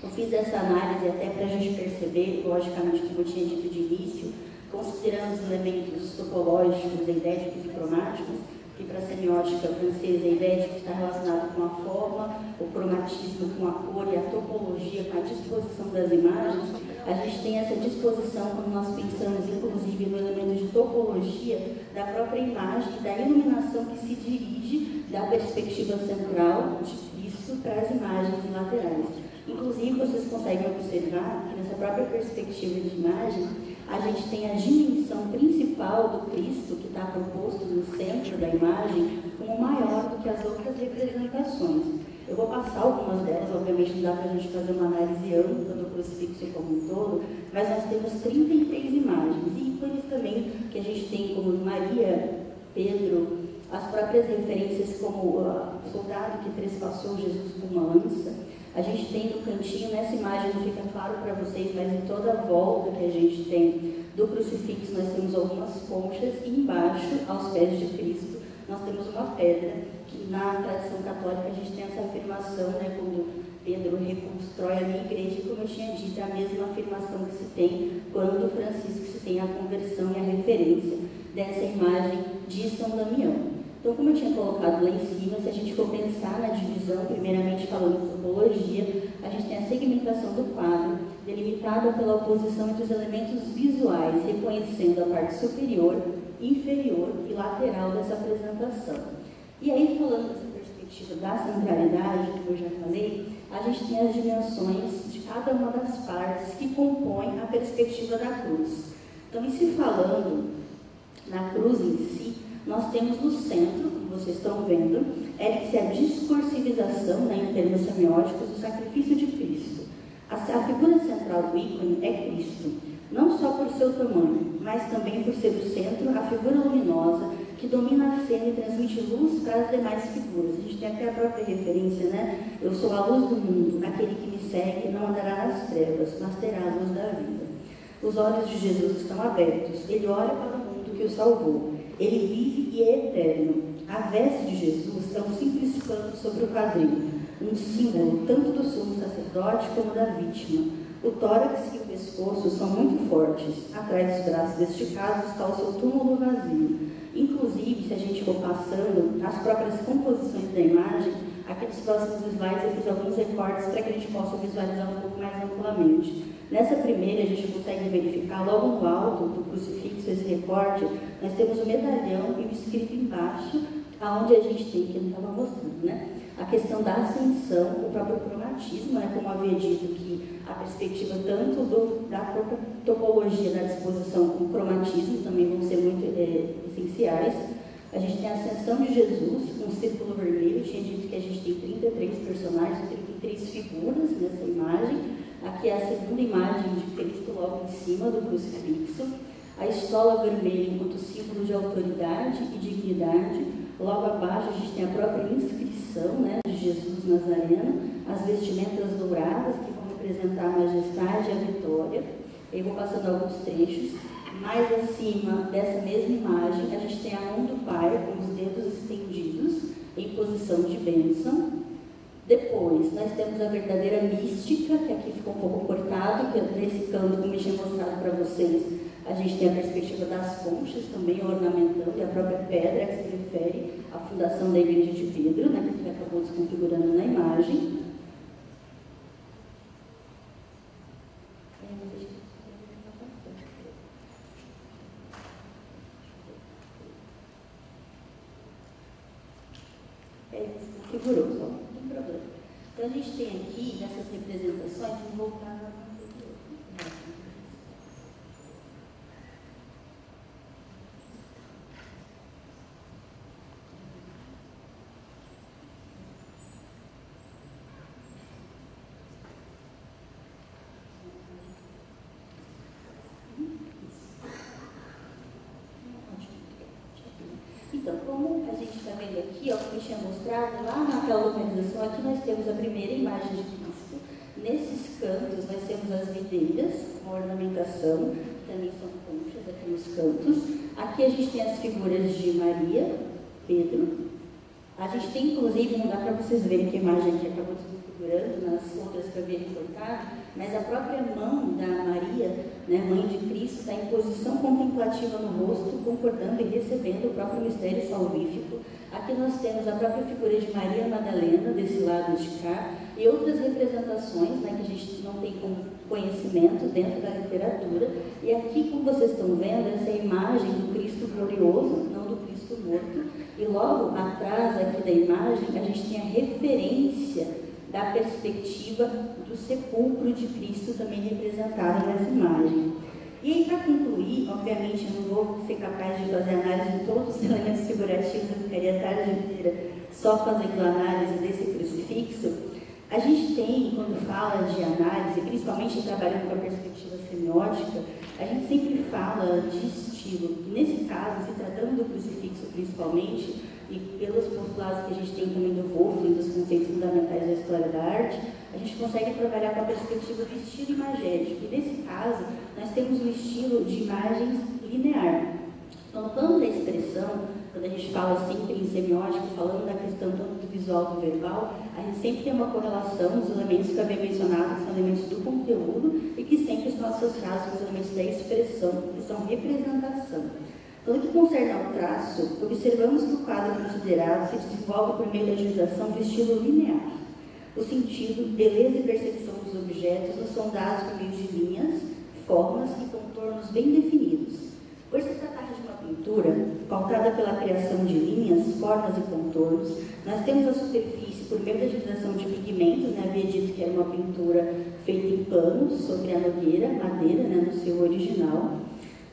eu fiz essa análise até para a gente perceber, logicamente, como eu tinha dito de início, considerando os elementos topológicos, eidéticos e cromáticos, que para a semiótica francesa, a eidética está relacionada com a forma, o cromatismo com a cor e a topologia com a disposição das imagens, a gente tem essa disposição quando nós pensamos, inclusive, no elemento de topologia da própria imagem e da iluminação que se dirige da perspectiva central de Cristo para as imagens laterais. Inclusive, vocês conseguem observar que nessa própria perspectiva de imagem, a gente tem a dimensão principal do Cristo, que está proposto no centro da imagem, como maior do que as outras representações. Eu vou passar algumas delas, obviamente não dá para a gente fazer uma análise ampla do crucifixo como um todo, mas nós temos 33 imagens, e ícones também que a gente tem como Maria, Pedro, as próprias referências como o soldado que trespassou Jesus com uma lança. A gente tem no cantinho, nessa imagem não fica claro para vocês, mas em toda a volta que a gente tem do crucifixo, nós temos algumas conchas e embaixo, aos pés de Cristo, nós temos uma pedra, que na tradição católica a gente tem essa afirmação, né, quando Pedro reconstrói a minha igreja, como eu tinha dito, é a mesma afirmação que se tem quando Francisco se tem a conversão e a referência dessa imagem de São Damião. Então, como eu tinha colocado lá em cima, se a gente for pensar na divisão, primeiramente falando de topologia, a gente tem a segmentação do quadro, delimitada pela oposição entre os elementos visuais, reconhecendo a parte superior, inferior e lateral dessa apresentação. E aí, falando dessa perspectiva da centralidade, como eu já falei, a gente tem as dimensões de cada uma das partes que compõem a perspectiva da cruz. Então, em se falando na cruz em si, nós temos no centro, como vocês estão vendo, é a discursivização, né, em termos semióticos, do sacrifício de Cristo. A figura central do ícone é Cristo, não só por seu tamanho, mas também por ser o centro, a figura luminosa que domina a cena e transmite luz para as demais figuras. A gente tem até a própria referência, né? Eu sou a luz do mundo, aquele que me segue não andará nas trevas, mas terá a luz da vida. Os olhos de Jesus estão abertos. Ele olha para o mundo que o salvou. Ele vive e é eterno. A veste de Jesus é um simples pano sobre o quadril, um símbolo tanto do sumo sacerdote como da vítima. O tórax e o pescoço são muito fortes. Atrás dos braços esticados está o seu túmulo vazio. Inclusive, se a gente for passando as próprias composições da imagem, aqueles próximos slides eu fiz alguns recortes para que a gente possa visualizar um pouco mais amplamente. Nessa primeira, a gente consegue verificar logo no alto do crucifixo, esse recorte, nós temos o medalhão e o escrito embaixo, aonde a gente tem, que ele estava mostrando, né? A questão da ascensão, o próprio cromatismo, né? Como havia dito, que a perspectiva tanto da própria topologia da disposição como o cromatismo também vão ser muito essenciais. A gente tem a ascensão de Jesus, um círculo vermelho. Eu tinha dito que a gente tem 33 personagens, 33 figuras nessa imagem. Aqui é a segunda imagem de Cristo logo em cima do crucifixo. A estola vermelha enquanto símbolo de autoridade e dignidade. Logo abaixo a gente tem a própria inscrição, né, de Jesus Nazareno, as vestimentas douradas que vão representar a majestade e a vitória. Eu vou passando alguns trechos. Mais acima dessa mesma imagem, a gente tem a mão do Pai com os dedos estendidos em posição de bênção. Depois, nós temos a verdadeira mística, que aqui ficou um pouco cortado, que nesse canto, como eu tinha mostrado para vocês, a gente tem a perspectiva das conchas também ornamentando, e a própria pedra que se refere à fundação da igreja de Pedro, né, que acabou desconfigurando na imagem. Configurou, só não tem problema. Então a gente tem aqui, nessas representações, vamos voltar nas anteriores. Então, como a gente está vendo aqui, ó, como eu tinha mostrado, lá naquela localização, aqui nós temos a primeira imagem de Cristo. Nesses cantos, nós temos as videiras, com ornamentação, que também são conchas aqui nos cantos. Aqui a gente tem as figuras de Maria, Pedro. A gente tem, inclusive, não dá para vocês verem que a imagem aqui acabou desconfigurando, nas outras que eu havia recortado, mas a própria mão da Maria, né, mãe de Cristo, está em posição contemplativa no rosto, concordando e recebendo o próprio mistério salvífico. Aqui nós temos a própria figura de Maria Madalena, desse lado de cá, e outras representações, né, que a gente não tem conhecimento dentro da literatura. E aqui, como vocês estão vendo, essa é a imagem do Cristo glorioso, não do Cristo morto. E logo atrás aqui da imagem, a gente tem a referência da perspectiva do sepulcro de Cristo também representado nessa imagem. E aí, para concluir, obviamente eu não vou ser capaz de fazer análise de todos os elementos figurativos, eu ficaria a tarde inteira só fazendo análise desse crucifixo. A gente tem, quando fala de análise, principalmente trabalhando com a perspectiva semiótica, a gente sempre fala de estilo. Nesse caso, se tratando do crucifixo principalmente, e pelos postulados que a gente tem também do Wolff, dos conceitos fundamentais da história da arte, a gente consegue trabalhar com a perspectiva do estilo imagético. E nesse caso, nós temos um estilo de imagens linear. Então, no plano da expressão, quando a gente fala sempre em semiótica, falando da questão tanto do visual do verbal, a gente sempre tem uma correlação dos elementos que eu havia mencionado, que são elementos do conteúdo, e que sempre estão associados com os elementos da expressão, que são representação. Então, no que concerne ao traço, observamos que o quadro considerado se desenvolve por meio da utilização do estilo linear. O sentido, beleza e percepção dos objetos nos são dados por meio de linhas, formas e contornos bem definidos. Por se tratar de uma pintura pautada pela criação de linhas, formas e contornos, nós temos a superfície por meio da utilização de pigmentos, né? Havia dito que era uma pintura feita em pano sobre a madeira, né, no seu original.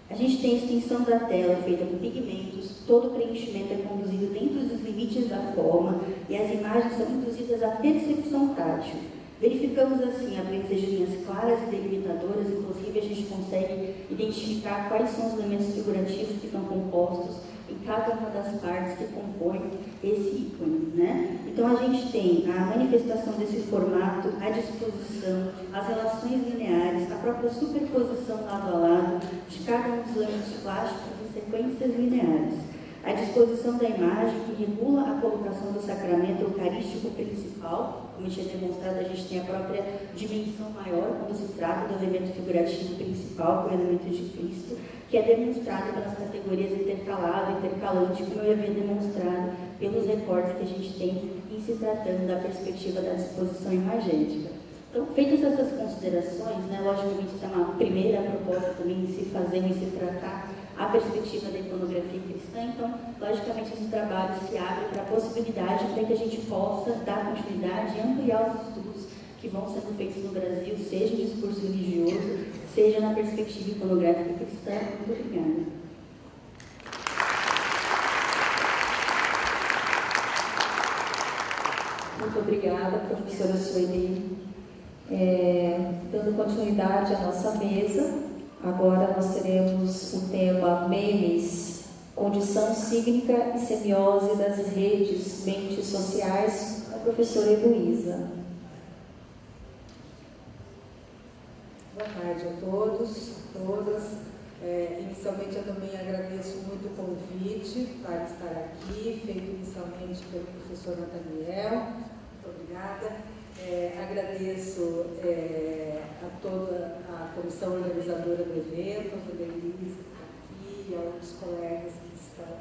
A gente tem a extensão da tela feita com pigmentos, todo o preenchimento é conduzido dentro dos limites da forma e as imagens são induzidas à percepção tátil. Verificamos assim a presença de linhas claras e delimitadoras, inclusive a gente consegue identificar quais são os elementos figurativos que estão compostos em cada uma das partes que compõem esse ícone, né? Então a gente tem a manifestação desse formato, a disposição, as relações lineares, a própria superposição lado a lado de cada um dos elementos plásticos e sequências lineares. A disposição da imagem que regula a colocação do sacramento eucarístico principal, como eu tinha demonstrado, a gente tem a própria dimensão maior quando se trata do elemento figurativo principal, que é o elemento de Cristo, que é demonstrado pelas categorias intercalado e intercalante, como eu havia demonstrado pelos recortes que a gente tem em se tratando da perspectiva da disposição imagética. Então, feitas essas considerações, né, logicamente isso é uma primeira proposta também de se fazer e se tratar a perspectiva da iconografia cristã, então, logicamente, esse trabalho se abre para a possibilidade para que a gente possa dar continuidade e ampliar os estudos que vão sendo feitos no Brasil, seja em discurso religioso, seja na perspectiva iconográfica cristã. Muito obrigada. Muito obrigada, professora Sueli. Dando continuidade à nossa mesa, agora nós teremos o tema memes, condição sígnica e semiose das redes, mentes sociais, com a professora Heloísa. Boa tarde a todos, a todas. Inicialmente eu também agradeço muito o convite para estar aqui, feito inicialmente pelo professor Nathaniel. Muito obrigada. Agradeço a toda a comissão organizadora do evento, a Denise que está aqui e aos colegas que estão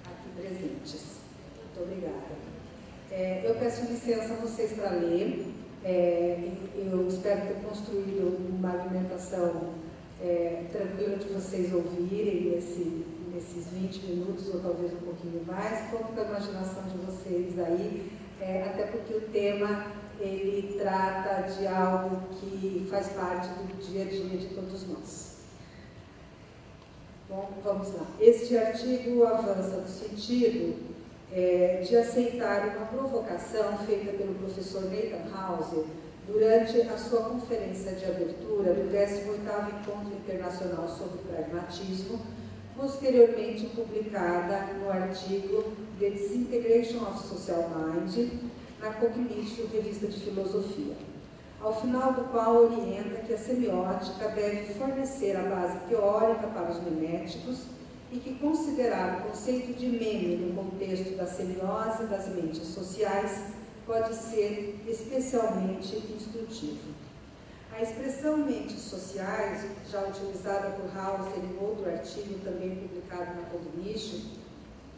aqui presentes. Muito obrigada. Eu peço licença a vocês para ler. Eu espero ter construído uma argumentação tranquila de vocês ouvirem nesses 20 minutos ou talvez um pouquinho mais. Conto com a imaginação de vocês aí, até porque o tema ele trata de algo que faz parte do dia a dia de todos nós. Bom, vamos lá. Este artigo avança no sentido de aceitar uma provocação feita pelo professor Nathan Hauser durante a sua conferência de abertura do 18º Encontro Internacional sobre Pragmatismo, posteriormente publicada no artigo The Disintegration of Social Mind, na Cognition, revista de filosofia, ao final do qual orienta que a semiótica deve fornecer a base teórica para os meméticos e que considerar o conceito de meme no contexto da semiose das mentes sociais pode ser especialmente instrutivo. A expressão mentes sociais, já utilizada por Hauser em outro artigo também publicado na Cognition,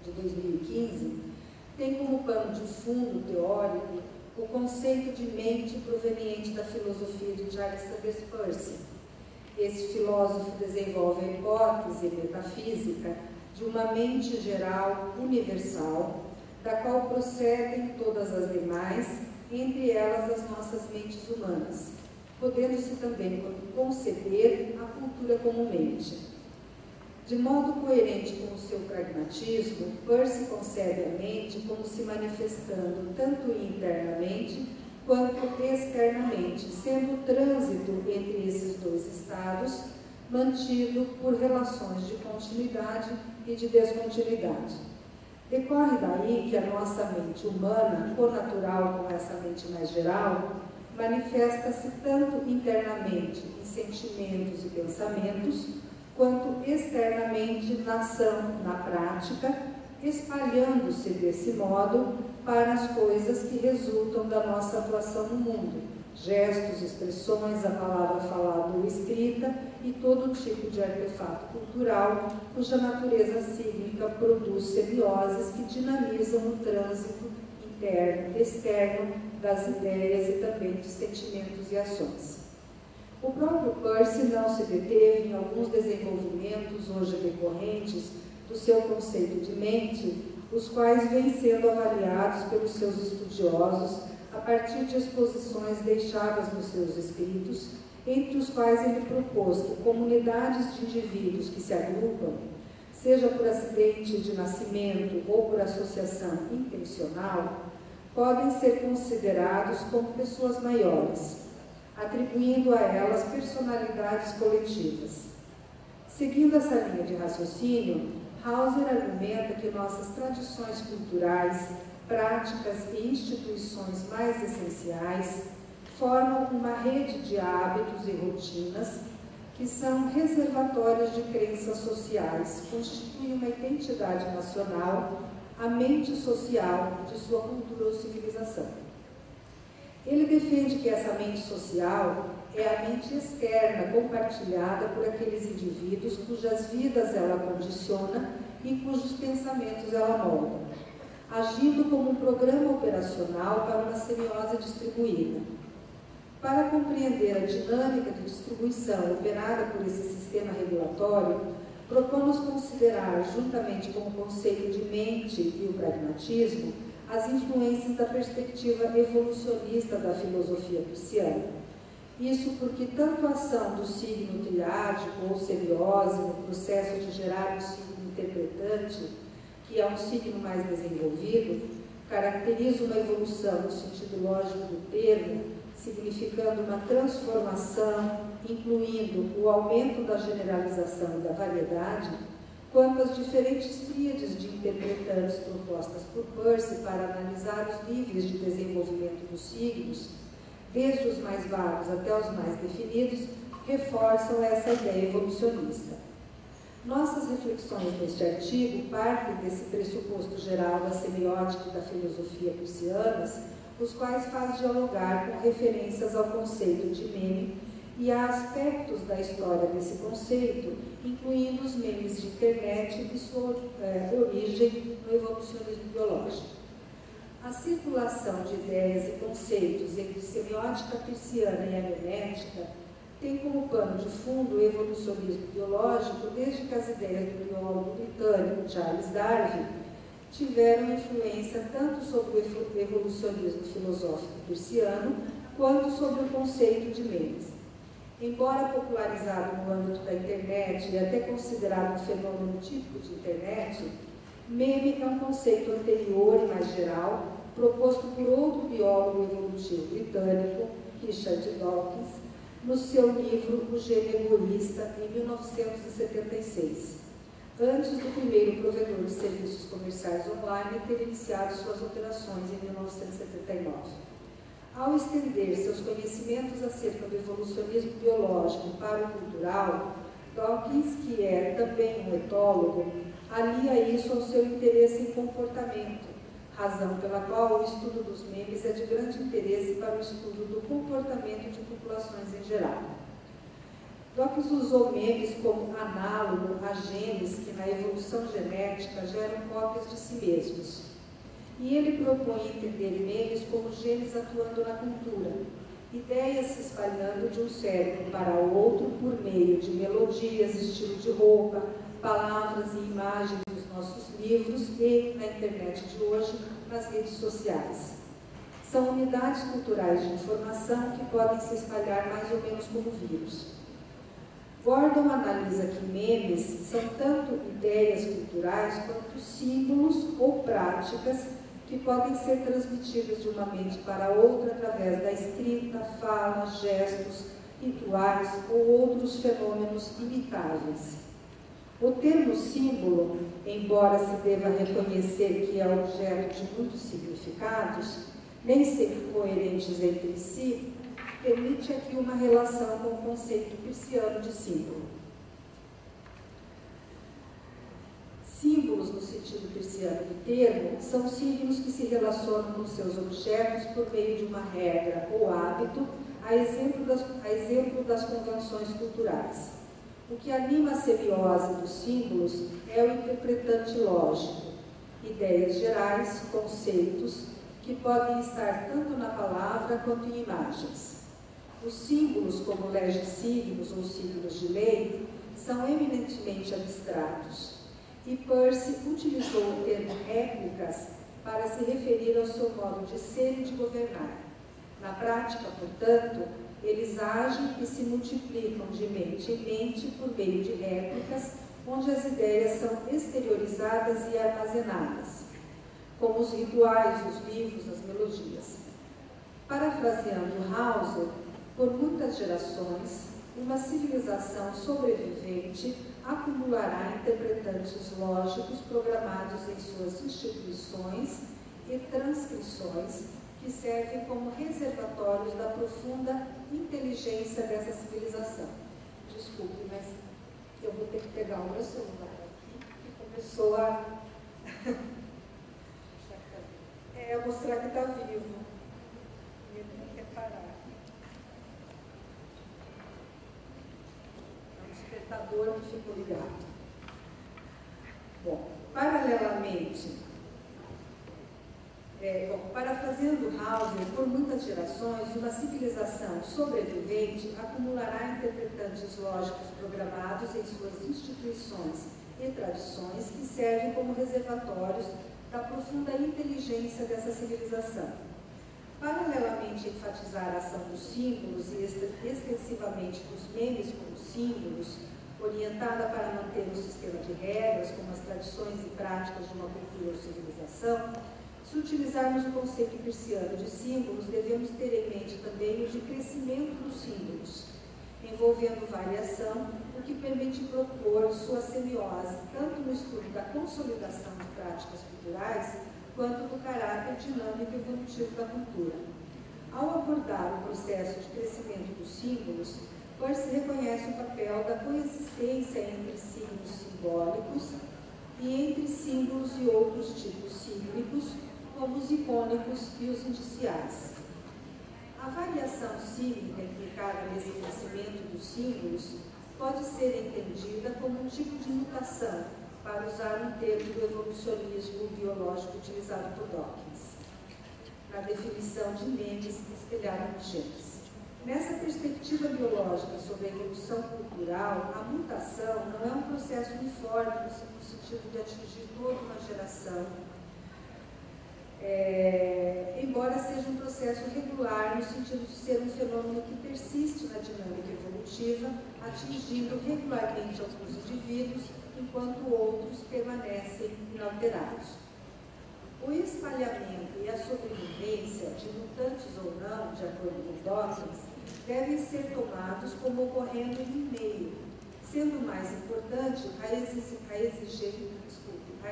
de 2015, tem como pano de fundo teórico o conceito de mente proveniente da filosofia de Charles Sanders Peirce. Esse filósofo desenvolve a hipótese metafísica de uma mente geral universal, da qual procedem todas as demais, entre elas as nossas mentes humanas, podendo-se também conceber a cultura como mente. De modo coerente com o seu pragmatismo, Peirce concebe a mente como se manifestando tanto internamente quanto externamente, sendo o trânsito entre esses dois estados mantido por relações de continuidade e de descontinuidade. Decorre daí que a nossa mente humana, connatural com essa mente mais geral, manifesta-se tanto internamente em sentimentos e pensamentos, quanto externamente na ação, na prática, espalhando-se desse modo para as coisas que resultam da nossa atuação no mundo, gestos, expressões, a palavra falada ou escrita e todo tipo de artefato cultural cuja natureza sígnica produz semioses que dinamizam o trânsito interno e externo das ideias e também de sentimentos e ações. O próprio Peirce não se deteve em alguns desenvolvimentos hoje decorrentes do seu conceito de mente, os quais vêm sendo avaliados pelos seus estudiosos a partir de exposições deixadas nos seus escritos, entre os quais ele propôs que comunidades de indivíduos que se agrupam, seja por acidente de nascimento ou por associação intencional, podem ser considerados como pessoas maiores, atribuindo a elas personalidades coletivas. Seguindo essa linha de raciocínio, Hauser argumenta que nossas tradições culturais, práticas e instituições mais essenciais formam uma rede de hábitos e rotinas que são reservatórios de crenças sociais, constituem uma identidade nacional, a mente social de sua cultura ou civilização. Ele defende que essa mente social é a mente externa compartilhada por aqueles indivíduos cujas vidas ela condiciona e cujos pensamentos ela molda, agindo como um programa operacional para uma semiose distribuída. Para compreender a dinâmica de distribuição operada por esse sistema regulatório, propomos considerar, juntamente com o conceito de mente e o pragmatismo, as influências da perspectiva evolucionista da filosofia prussiana. Isso porque tanto a ação do signo triádico ou semiose no processo de gerar um signo interpretante, que é um signo mais desenvolvido, caracteriza uma evolução no sentido lógico do termo, significando uma transformação, incluindo o aumento da generalização e da variedade, quanto às diferentes tríades de interpretantes propostas por Peirce para analisar os níveis de desenvolvimento dos signos, desde os mais vagos até os mais definidos, reforçam essa ideia evolucionista. Nossas reflexões neste artigo partem desse pressuposto geral da semiótica e da filosofia prussianas, os quais faz dialogar com referências ao conceito de meme e a aspectos da história desse conceito, incluindo os memes de internet e sua origem no evolucionismo biológico. A circulação de ideias e conceitos entre semiótica prussiana e hermenêutica tem como pano de fundo o evolucionismo biológico desde que as ideias do biólogo britânico Charles Darwin tiveram influência tanto sobre o evolucionismo filosófico prussiano quanto sobre o conceito de memes. Embora popularizado no âmbito da internet e até considerado um fenômeno típico de internet, meme é um conceito anterior e mais geral, proposto por outro biólogo evolutivo britânico, Richard Dawkins, no seu livro O Gênio Egoísta, em 1976, antes do primeiro provedor de serviços comerciais online ter iniciado suas operações em 1979. Ao estender seus conhecimentos acerca do evolucionismo biológico para o cultural, Dawkins, que é também um etólogo, alia isso ao seu interesse em comportamento, razão pela qual o estudo dos memes é de grande interesse para o estudo do comportamento de populações em geral. Dawkins usou memes como análogo a genes que na evolução genética geram cópias de si mesmos. E ele propõe entender memes como genes atuando na cultura, ideias se espalhando de um cérebro para outro por meio de melodias, estilo de roupa, palavras e imagens dos nossos livros e, na internet de hoje, nas redes sociais. São unidades culturais de informação que podem se espalhar mais ou menos como vírus. Gordon analisa que memes são tanto ideias culturais quanto símbolos ou práticas que podem ser transmitidas de uma mente para outra através da escrita, fala, gestos, rituais ou outros fenômenos imitáveis. O termo símbolo, embora se deva reconhecer que é objeto de muitos significados, nem sempre coerentes entre si, permite aqui uma relação com o conceito prussiano de símbolo. Símbolos, no sentido prussiano do termo, são signos que se relacionam com seus objetos por meio de uma regra ou hábito, a exemplo das convenções culturais. O que anima a semiose dos símbolos é o interpretante lógico, ideias gerais, conceitos, que podem estar tanto na palavra quanto em imagens. Os símbolos, como legissignos ou signos de lei, são eminentemente abstratos, e Peirce utilizou o termo réplicas para se referir ao seu modo de ser e de governar. Na prática, portanto, eles agem e se multiplicam de mente em mente por meio de réplicas, onde as ideias são exteriorizadas e armazenadas, como os rituais, os livros, as melodias. Parafraseando Hauser, por muitas gerações, uma civilização sobrevivente acumulará interpretantes lógicos programados em suas instituições e transcrições que servem como reservatórios da profunda inteligência dessa civilização. Desculpe, mas eu vou ter que pegar o meu celular aqui, que começou a mostrar que está vivo. Ele não quer parar. É um despertador que ficou ligado. Bom, paralelamente, parafraseando Hauser, por muitas gerações, uma civilização sobrevivente acumulará interpretantes lógicos programados em suas instituições e tradições que servem como reservatórios da profunda inteligência dessa civilização. Paralelamente a enfatizar a ação dos símbolos e extensivamente dos memes como símbolos, orientada para manter um sistema de regras como as tradições e práticas de uma cultura ou civilização, se utilizarmos o conceito peirciano de símbolos, devemos ter em mente também o de crescimento dos símbolos, envolvendo variação, o que permite propor sua semiose, tanto no estudo da consolidação de práticas culturais, quanto do caráter dinâmico e evolutivo da cultura. Ao abordar o processo de crescimento dos símbolos, Peirce reconhece o papel da coexistência entre signos simbólicos e entre símbolos e outros tipos símbólicos, como os icônicos e os indiciais. A variação símbola implicada nesse crescimento dos símbolos pode ser entendida como um tipo de mutação, para usar um termo do evolucionismo biológico utilizado por Dawkins, na definição de memes espelhada nos genes. Nessa perspectiva biológica sobre a evolução cultural, a mutação não é um processo uniforme no sentido de atingir toda uma geração, embora seja um processo regular no sentido de ser um fenômeno que persiste na dinâmica evolutiva, atingindo regularmente alguns indivíduos, enquanto outros permanecem inalterados. O espalhamento e a sobrevivência de mutantes ou não, de acordo com Dawkins, devem ser tomados como ocorrendo em um meio, sendo mais importante a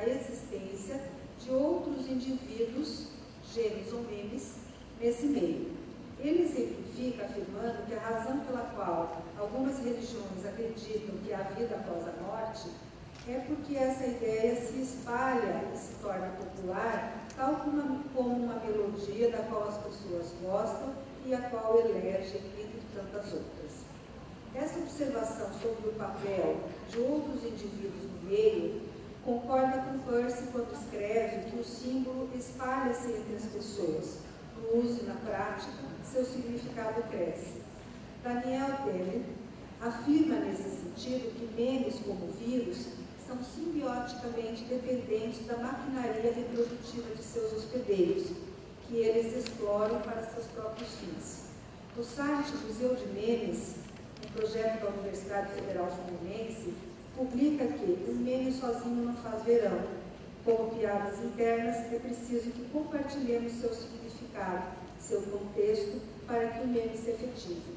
existência de outros indivíduos, genes ou memes, nesse meio. Ele exemplifica afirmando que a razão pela qual algumas religiões acreditam que há vida após a morte é porque essa ideia se espalha e se torna popular, tal como uma melodia da qual as pessoas gostam e a qual elegem, entre tantas outras. Essa observação sobre o papel de outros indivíduos no meio concorda com Peirce quando escreve que o símbolo espalha-se entre as pessoas. No uso e na prática, seu significado cresce. Daniel Dennett afirma nesse sentido que memes como vírus são simbioticamente dependentes da maquinaria reprodutiva de seus hospedeiros, que eles exploram para seus próprios fins. No site Museu de Memes, um projeto da Universidade Federal Fluminense, publica que o meme sozinho não faz verão. Como piadas internas, é preciso que compartilhemos seu significado, seu contexto, para que o meme se efetive.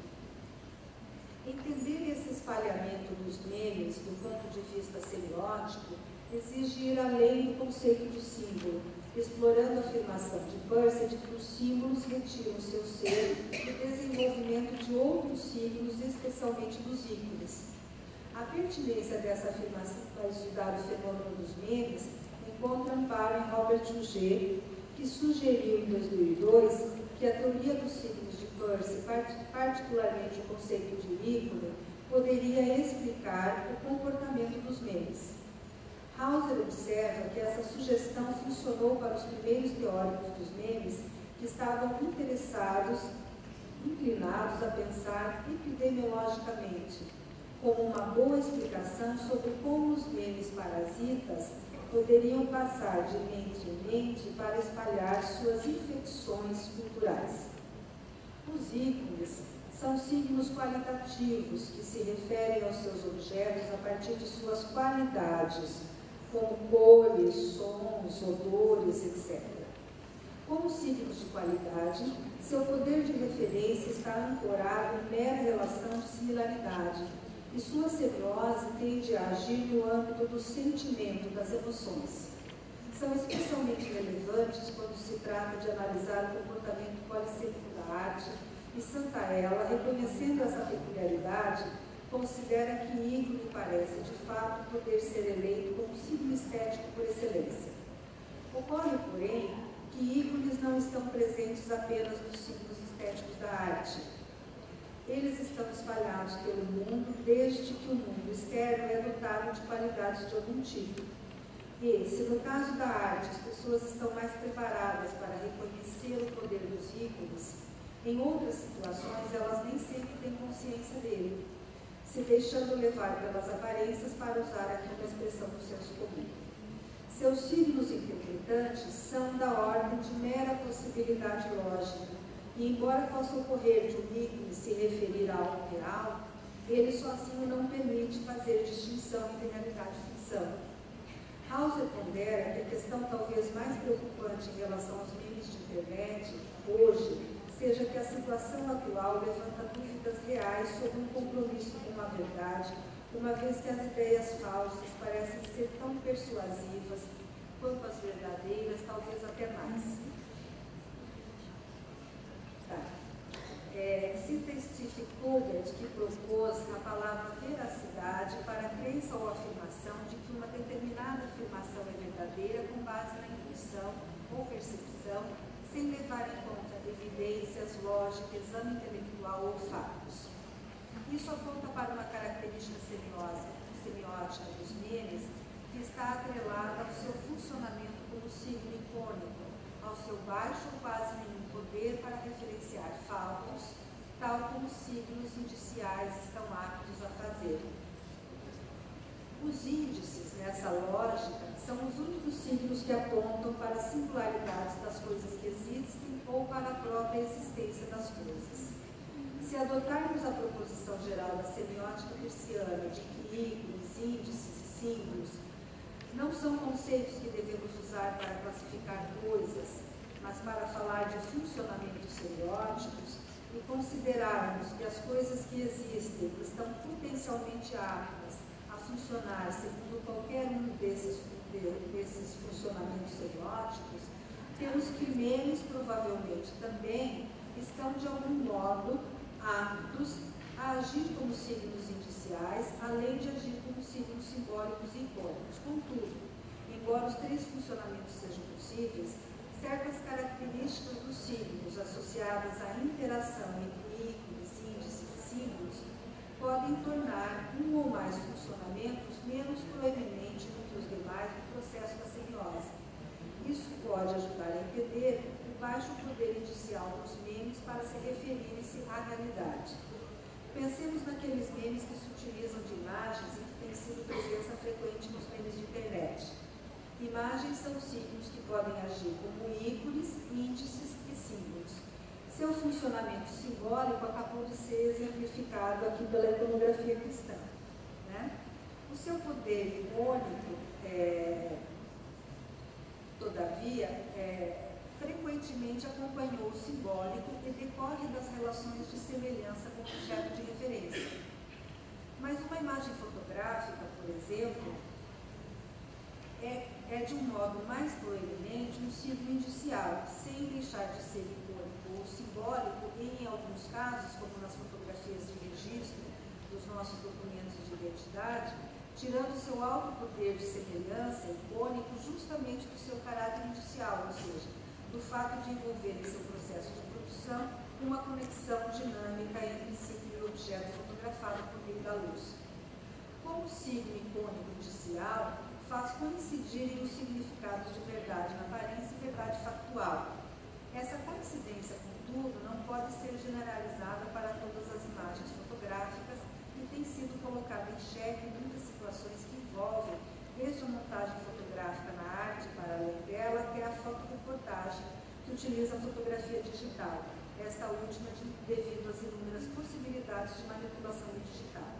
Entender esse espalhamento dos memes do ponto de vista semiótico exige ir além do conceito de símbolo, explorando a afirmação de Peirce de que os símbolos retiram seu ser do desenvolvimento de outros signos, especialmente dos ícones. A pertinência dessa afirmação para estudar o fenômeno dos memes encontra amparo em Robert Huget, que sugeriu em 2002 que a teoria dos signos de Peirce, particularmente o conceito de ícone, poderia explicar o comportamento dos memes. Hauser observa que essa sugestão funcionou para os primeiros teóricos dos memes que estavam inclinados a pensar epidemiologicamente, como uma boa explicação sobre como os memes parasitas poderiam passar de mente em mente para espalhar suas infecções culturais. Os ícones são signos qualitativos que se referem aos seus objetos a partir de suas qualidades, como cores, sons, odores, etc. Como signos de qualidade, seu poder de referência está ancorado em mera relação de similaridade, e sua semiose tende a agir no âmbito do sentimento, das emoções. São especialmente relevantes quando se trata de analisar o comportamento polissémico da arte, e Santaella, reconhecendo essa peculiaridade, considera que Ícone parece, de fato, poder ser eleito como signo estético por excelência. Ocorre, porém, que ícones não estão presentes apenas nos signos estéticos da arte. Eles estão espalhados pelo mundo desde que o mundo externo é dotado de qualidades de algum tipo. E, se no caso da arte as pessoas estão mais preparadas para reconhecer o poder dos ícones, em outras situações elas nem sempre têm consciência dele, se deixando levar pelas aparências para usar aqui uma expressão do senso comum. Seus signos interpretantes são da ordem de mera possibilidade lógica, e embora possa ocorrer de um ícone se referir a algo real, ele sozinho não permite fazer distinção entre realidade e ficção. Hauser pondera que a questão talvez mais preocupante em relação aos memes de internet, hoje, seja que a situação atual levanta dúvidas reais sobre um compromisso com a verdade, uma vez que as ideias falsas parecem ser tão persuasivas quanto as verdadeiras, talvez até mais. Cita Steve Colbert, que propôs a palavra veracidade para a crença ou afirmação de que uma determinada afirmação é verdadeira com base na intuição ou percepção, sem levar em conta evidências, lógica, exame intelectual ou fatos. Isso aponta para uma característica semiótica dos memes que está atrelada ao seu funcionamento como signo icônico, ao seu baixo ou quase nenhum poder para referenciar fatos, tal como signos indiciais estão aptos a fazer. Os índices, nessa lógica, são os únicos signos que apontam para as singularidades das coisas que existem ou para a própria existência das coisas. Se adotarmos a proposição geral da semiótica persiana de que ícones, índices e símbolos não são conceitos que devemos usar para classificar coisas, mas para falar de funcionamentos semióticos, e considerarmos que as coisas que existem estão potencialmente aptas a funcionar segundo qualquer um desses funcionamentos semióticos, temos que memes provavelmente também estão de algum modo aptos a agir como signos indiciais, além de agir como signos simbólicos e icônicos. Contudo, embora os três funcionamentos sejam possíveis, certas características dos signos associadas à interação entre ícones, índices e símbolos podem tornar um ou mais funcionamentos menos proeminente do que os demais no processo da semiose. Isso pode ajudar a entender o baixo poder indicial dos memes para se referirem-se à realidade. Pensemos naqueles memes que se utilizam de imagens e que têm sido presença frequente nos memes de internet. Imagens são signos que podem agir como ícones, índices e símbolos. Seu funcionamento simbólico acabou de ser exemplificado aqui pela iconografia cristã, né? O seu poder icônico, todavia, frequentemente acompanhou o simbólico e decorre das relações de semelhança com o objeto de referência. Mas uma imagem fotográfica, por exemplo, é de um modo mais proeminente um signo indicial, sem deixar de ser icônico ou simbólico, e em alguns casos, como nas fotografias de registro dos nossos documentos de identidade, tirando seu alto poder de semelhança icônico justamente do seu caráter indicial, ou seja, do fato de envolver em seu processo de produção uma conexão dinâmica entre signo e objeto fotografado por meio da luz. Como signo icônico indicial, faz coincidirem os significados de verdade na aparência e verdade factual. Essa coincidência, contudo, não pode ser generalizada para todas as imagens fotográficas e tem sido colocada em xeque em muitas situações que envolvem desde a montagem fotográfica na arte para além dela até a fotoreportagem que utiliza a fotografia digital, esta última devido às inúmeras possibilidades de manipulação digital.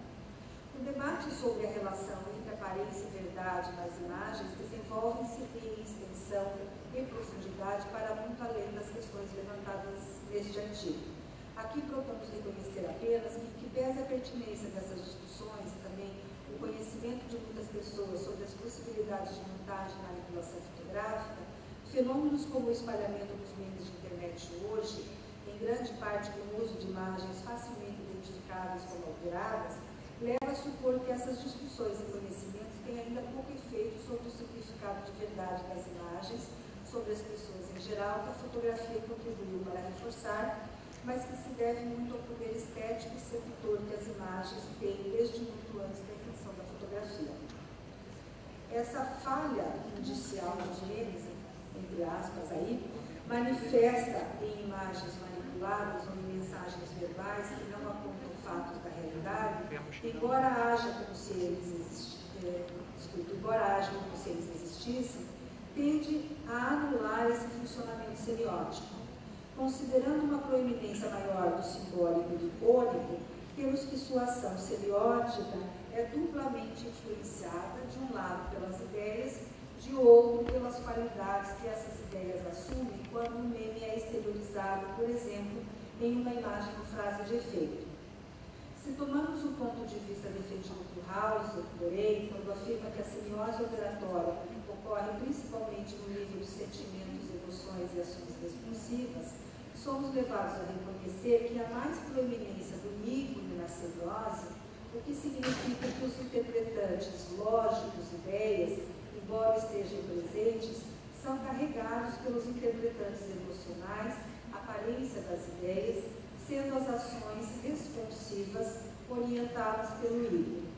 O debate sobre a relação entre aparência e verdade nas imagens desenvolve-se em extensão e profundidade para muito além das questões levantadas neste artigo. Aqui propomos reconhecer apenas que pese a pertinência dessas discussões e também o conhecimento de muitas pessoas sobre as possibilidades de montagem na manipulação fotográfica, fenômenos como o espalhamento dos memes de internet hoje, em grande parte com o uso de imagens facilmente identificáveis como alteradas, leva a supor que essas discussões e conhecimentos têm ainda pouco efeito sobre o significado de verdade das imagens, sobre as pessoas em geral, que a fotografia contribuiu para reforçar, mas que se deve muito ao poder estético e sedutor que as imagens têm desde muito antes da invenção da fotografia. Essa falha indicial dos memes, entre aspas, aí, manifesta em imagens manipuladas ou em mensagens verbais que não apontam fatos da realidade, embora haja como se eles existissem, tende a anular esse funcionamento semiótico. Considerando uma proeminência maior do simbólico e do icônico, temos que sua ação semiótica é duplamente influenciada, de um lado pelas ideias, de outro pelas qualidades que essas ideias assumem quando um meme é exteriorizado, por exemplo, em uma imagem ou frase de efeito. Se tomamos o ponto de vista defendido por Hauser, porém, quando afirma que a semiose operatória ocorre principalmente no nível de sentimentos, emoções e ações responsivas, somos levados a reconhecer que há mais proeminência do ícone na semiose, o que significa que os interpretantes lógicos, ideias, embora estejam presentes, são carregados pelos interpretantes emocionais, aparência das ideias, sendo as ações responsivas orientadas pelo ícone.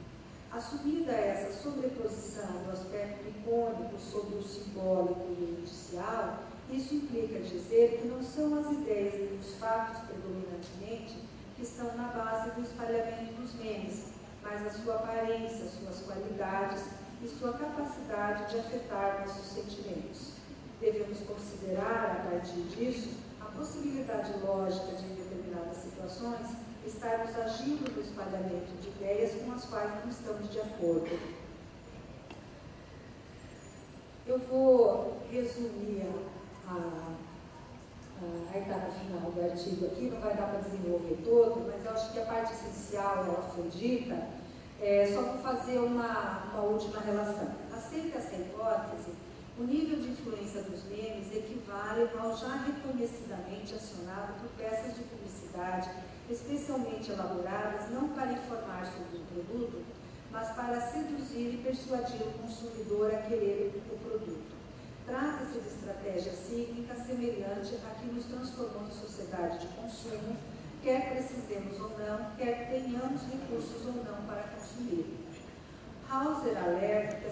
Assumida essa sobreposição do aspecto icônico sobre o simbólico e o indicial, isso implica dizer que não são as ideias e os fatos predominantemente que estão na base do espalhamento dos memes, mas a sua aparência, suas qualidades e sua capacidade de afetar nossos sentimentos. Devemos considerar, a partir disso, a possibilidade lógica de, em determinadas situações, estarmos agindo no espalhamento de ideias com as quais não estamos de acordo. Eu vou resumir a etapa final do artigo aqui, não vai dar para desenvolver todo, mas eu acho que a parte essencial ela foi dita. Só vou fazer uma última relação. Aceita essa hipótese, o nível de influência dos memes equivale ao já reconhecidamente acionado por peças de publicidade, especialmente elaboradas não para informar sobre o produto, mas para seduzir e persuadir o consumidor a querer o produto. Trata-se de estratégia cíclica semelhante a que nos transformou em sociedade de consumo, quer precisemos ou não, quer tenhamos recursos ou não para consumir. Hauser alerta que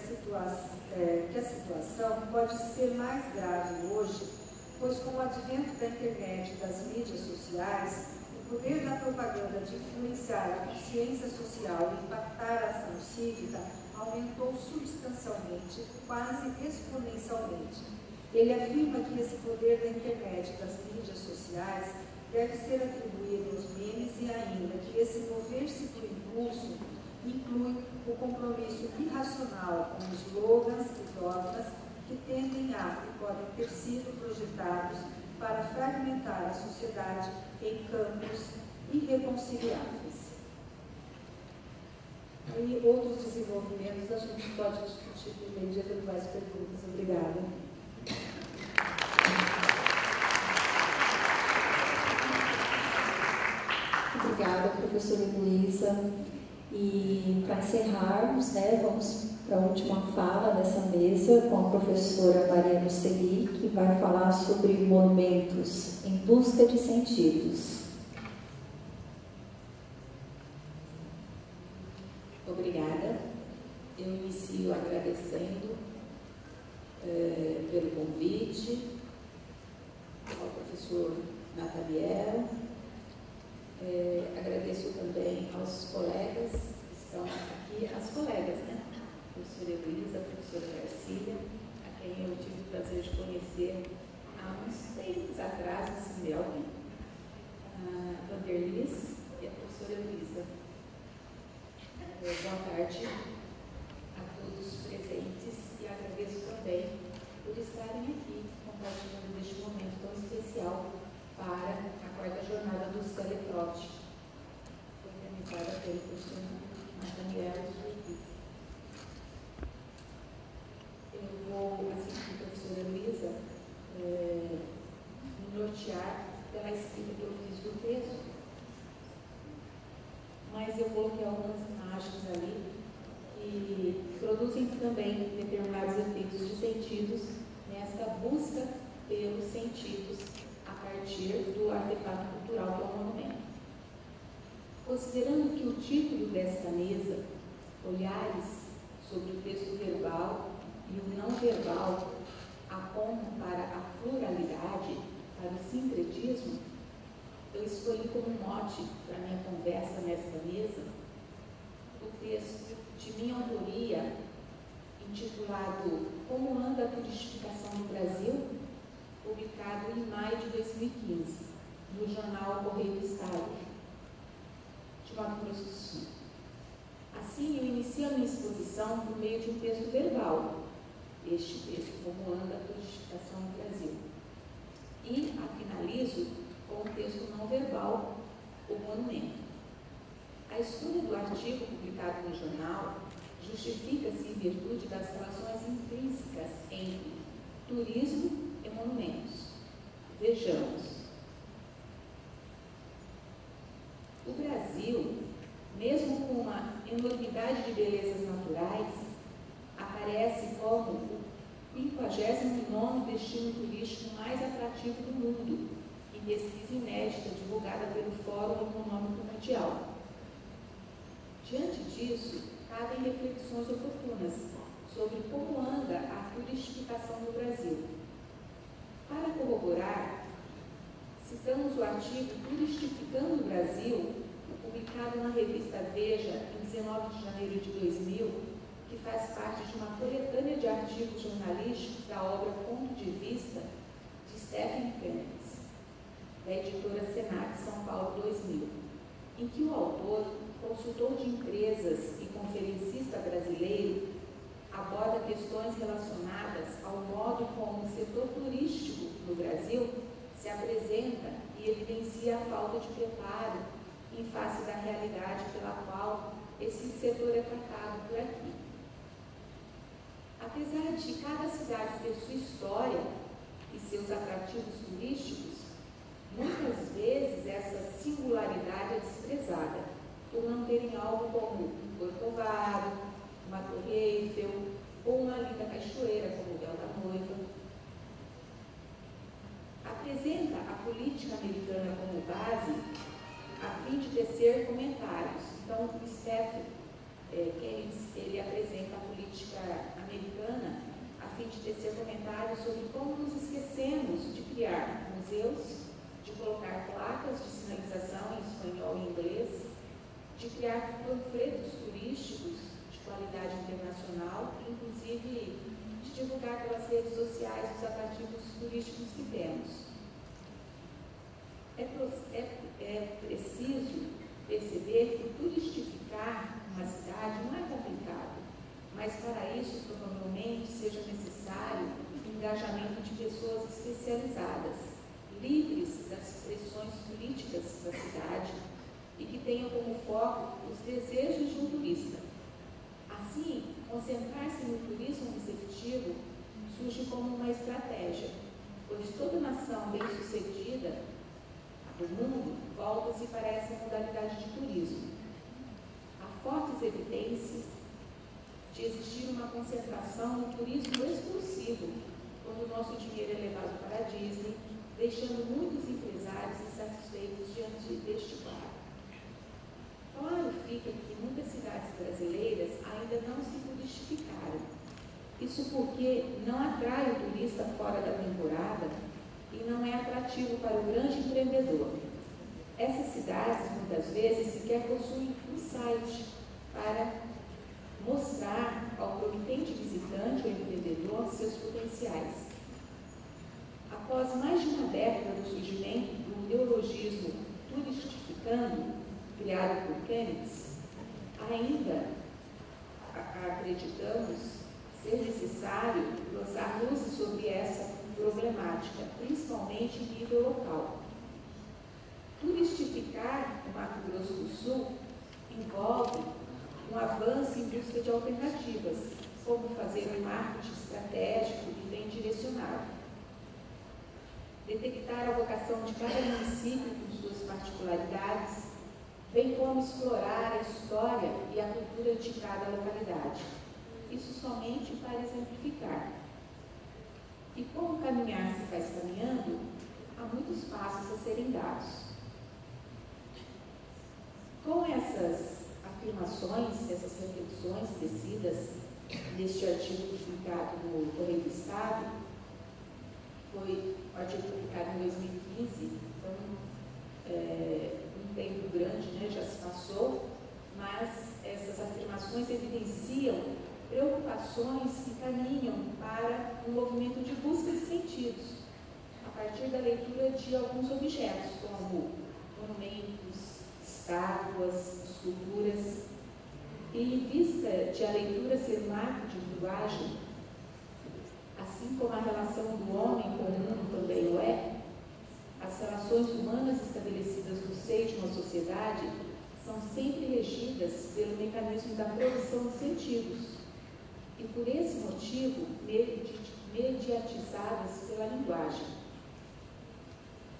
a situação pode ser mais grave hoje, pois com o advento da internet e das mídias sociais, o poder da propaganda de influenciar a consciência social e impactar a ação cívica aumentou substancialmente, quase exponencialmente. Ele afirma que esse poder da internet e das mídias sociais deve ser atribuído aos memes e ainda que esse mover-se por impulso inclui o compromisso irracional com slogans e dogmas que tendem a e podem ter sido projetados para fragmentar a sociedade em campos irreconciliáveis. E outros desenvolvimentos a gente pode discutir por meio de eventuais perguntas. Obrigada. Obrigada, professora Luísa. E para encerrarmos, vamos para a última fala dessa mesa com a professora Maria Luceli, que vai falar sobre monumentos em busca de sentidos. Obrigada. Eu inicio agradecendo pelo convite ao professor Nataliel. Agradeço também aos colegas que estão aqui, as colegas, A professora Heloísa, a professora Garcia, a quem eu tive o prazer de conhecer há uns tempos atrás, no Simbelme, a Vanderlis e a professora Heloísa. Boa tarde a todos presentes e agradeço também por estarem aqui compartilhando deste momento tão especial para a 4ª jornada do Célebre que algumas imagens ali que produzem também determinados efeitos de sentidos nessa busca pelos sentidos a partir do artefato cultural que é o monumento. Considerando que o título desta mesa, Olhares sobre o texto verbal e o não verbal, apontam para a pluralidade, para o sincretismo, eu escolhi como mote para minha conversa nesta mesa o texto de minha autoria, intitulado Como anda a turistificação no Brasil, publicado em maio de 2015, no jornal Correio do Estado, de Mato Grosso do Sul. Assim, eu inicio a minha exposição por meio de um texto verbal, este texto, Como anda a turistificação no Brasil, e a finalizo com o texto não verbal, o monumento. A escolha do artigo publicado no jornal justifica-se em virtude das relações intrínsecas entre turismo e monumentos. Vejamos. O Brasil, mesmo com uma enormidade de belezas naturais, aparece como o 59º destino turístico mais atrativo do mundo, em pesquisa inédita divulgada pelo Fórum Econômico Mundial. Diante disso, cabem reflexões oportunas sobre como anda a turistificação no Brasil. Para corroborar, citamos o artigo Turistificando o Brasil, publicado na revista Veja em 19 de janeiro de 2000, que faz parte de uma coletânea de artigos jornalísticos da obra Ponto de Vista, de Stephen Kennedy, da editora Senac São Paulo 2000, em que o autor, consultor de empresas e conferencista brasileiro, aborda questões relacionadas ao modo como o setor turístico no Brasil se apresenta e evidencia a falta de preparo em face da realidade pela qual esse setor é tratado por aqui. Apesar de cada cidade ter sua história e seus atrativos turísticos, muitas vezes essa singularidade é desprezada, por não terem algo como um Corcovado, uma Torre Eiffel ou uma linda cachoeira como o Véu da Noiva. Apresenta a política americana como base a fim de tecer comentários. Então, o Stephen Kennedy, ele apresenta a política americana a fim de tecer comentários sobre como nos esquecemos de criar museus, de colocar placas de sinalização em espanhol e inglês, de criar panfletos turísticos de qualidade internacional, inclusive de divulgar pelas redes sociais os atrativos turísticos que temos. É preciso perceber que turistificar uma cidade não é complicado, mas para isso provavelmente seja necessário o engajamento de pessoas especializadas, livres das pressões políticas da cidade e que tenham como foco os desejos de um turista. Assim, concentrar-se no turismo receptivo surge como uma estratégia, pois toda nação bem-sucedida do mundo volta-se para essa modalidade de turismo. Há fortes evidências de existir uma concentração no turismo exclusivo, quando o nosso dinheiro é levado para a Disney, deixando muitos empresários insatisfeitos diante deste quadro. Claro fica que muitas cidades brasileiras ainda não se turistificaram. Isso porque não atrai o turista fora da temporada e não é atrativo para o grande empreendedor. Essas cidades, muitas vezes, sequer possuem um site para mostrar ao promitente visitante ou empreendedor seus potenciais. Após mais de uma década do surgimento do neologismo turistificando, criado por Kennedy, ainda acreditamos ser necessário lançar luzes sobre essa problemática, principalmente em nível local. Turistificar o Mato Grosso do Sul envolve um avanço em busca de alternativas, como fazer um marketing estratégico e bem direcionado, detectar a vocação de cada município com suas particularidades, bem como explorar a história e a cultura de cada localidade. Isso somente para exemplificar. E como caminhar se faz caminhando, há muitos passos a serem dados. Com essas afirmações, essas reflexões tecidas neste artigo publicado no Correio do Estado, foi um artigo publicado em 2015, então um tempo grande, né, já se passou, mas essas afirmações evidenciam preocupações que caminham para um movimento de busca de sentidos, a partir da leitura de alguns objetos, como monumentos, estátuas, esculturas. E em vista de a leitura ser marco de linguagem, assim como a relação do homem com o mundo também o é, as relações humanas estabelecidas no seio de uma sociedade são sempre regidas pelo mecanismo da produção de sentidos e, por esse motivo, mediatizadas pela linguagem.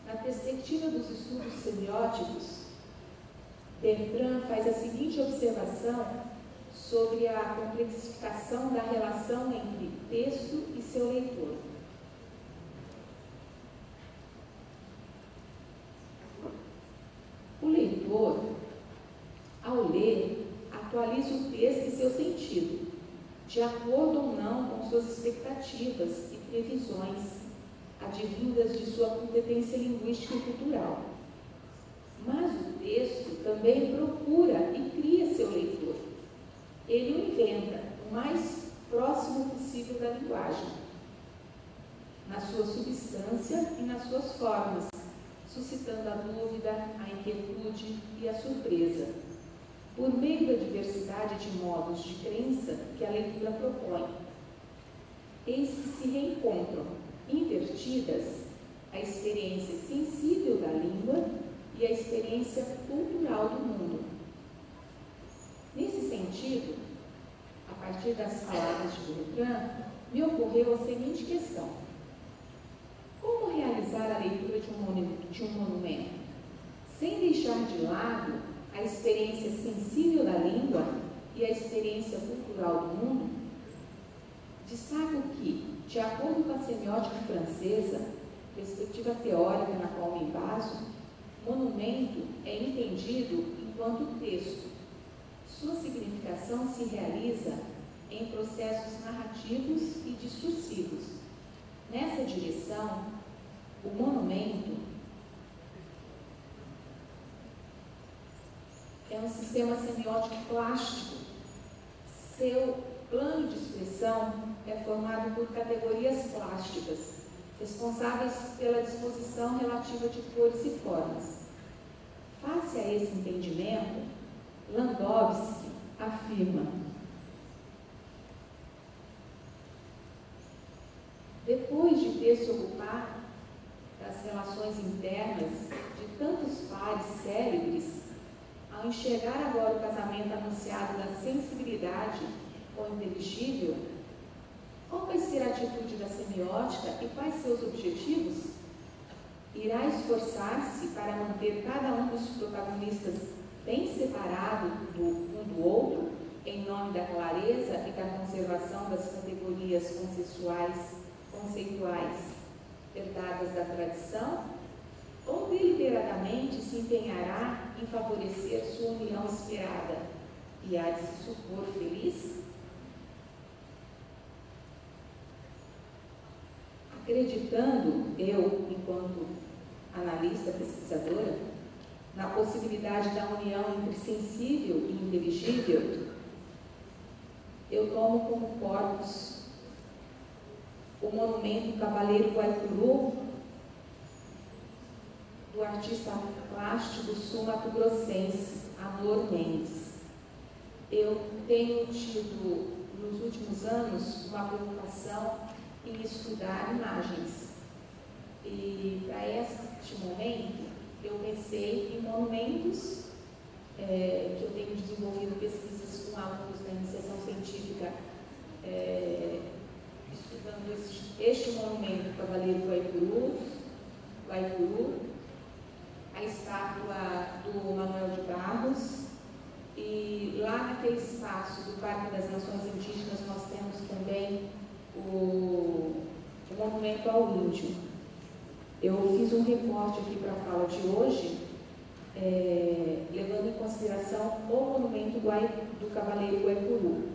Na perspectiva dos estudos semióticos, Bertrand faz a seguinte observação sobre a complexificação da relação entre texto e seu leitor. O leitor, ao ler, atualiza o texto e seu sentido, de acordo ou não com suas expectativas e previsões, advindas de sua competência linguística e cultural. Mas o texto também procura e cria seu leitor. Ele o inventa o mais próximo possível da linguagem, na sua substância e nas suas formas, suscitando a dúvida, a inquietude e a surpresa, por meio da diversidade de modos de crença que a leitura propõe. Eis que se reencontram, invertidas, a experiência sensível da língua e a experiência cultural do mundo. Nesse sentido, a partir das palavras de Bertrand, me ocorreu a seguinte questão: como realizar a leitura de um monumento, sem deixar de lado a experiência sensível da língua e a experiência cultural do mundo? Destaco que, de acordo com a semiótica francesa, perspectiva teórica na qual me baso, monumento é entendido enquanto texto. Sua significação se realiza em processos narrativos e discursivos. Nessa direção, o monumento é um sistema semiótico plástico. Seu plano de expressão é formado por categorias plásticas, responsáveis pela disposição relativa de cores e formas. Face a esse entendimento, Landowski afirma: depois de ter se ocupado das relações internas de tantos pares célebres, ao enxergar agora o casamento anunciado da sensibilidade com o inteligível, qual vai ser a atitude da semiótica e quais seus objetivos? Irá esforçar-se para manter cada um dos protagonistas bem separado um do outro, em nome da clareza e da conservação das categorias conceituais herdadas da tradição, ou deliberadamente se empenhará em favorecer sua união esperada e há de se supor feliz? Acreditando eu, enquanto analista, pesquisadora, na possibilidade da união entre sensível e inteligível, eu tomo como corpus o monumento Cavaleiro Guaicuru, do artista plástico sul-mato-grossense, Amor Mendes. Eu tenho tido, nos últimos anos, uma preocupação em estudar imagens. E para este momento, eu pensei em monumentos, que eu tenho desenvolvido pesquisas com alunos da iniciação científica, estudando este monumento Cavaleiro Guaicuru, a estátua do Manuel de Barros, Barros. E lá naquele espaço do Parque das Nações Indígenas nós temos também o Monumento ao Índio. Eu fiz um recorte aqui para a fala de hoje, levando em consideração o Monumento do Cavaleiro Guaicuru.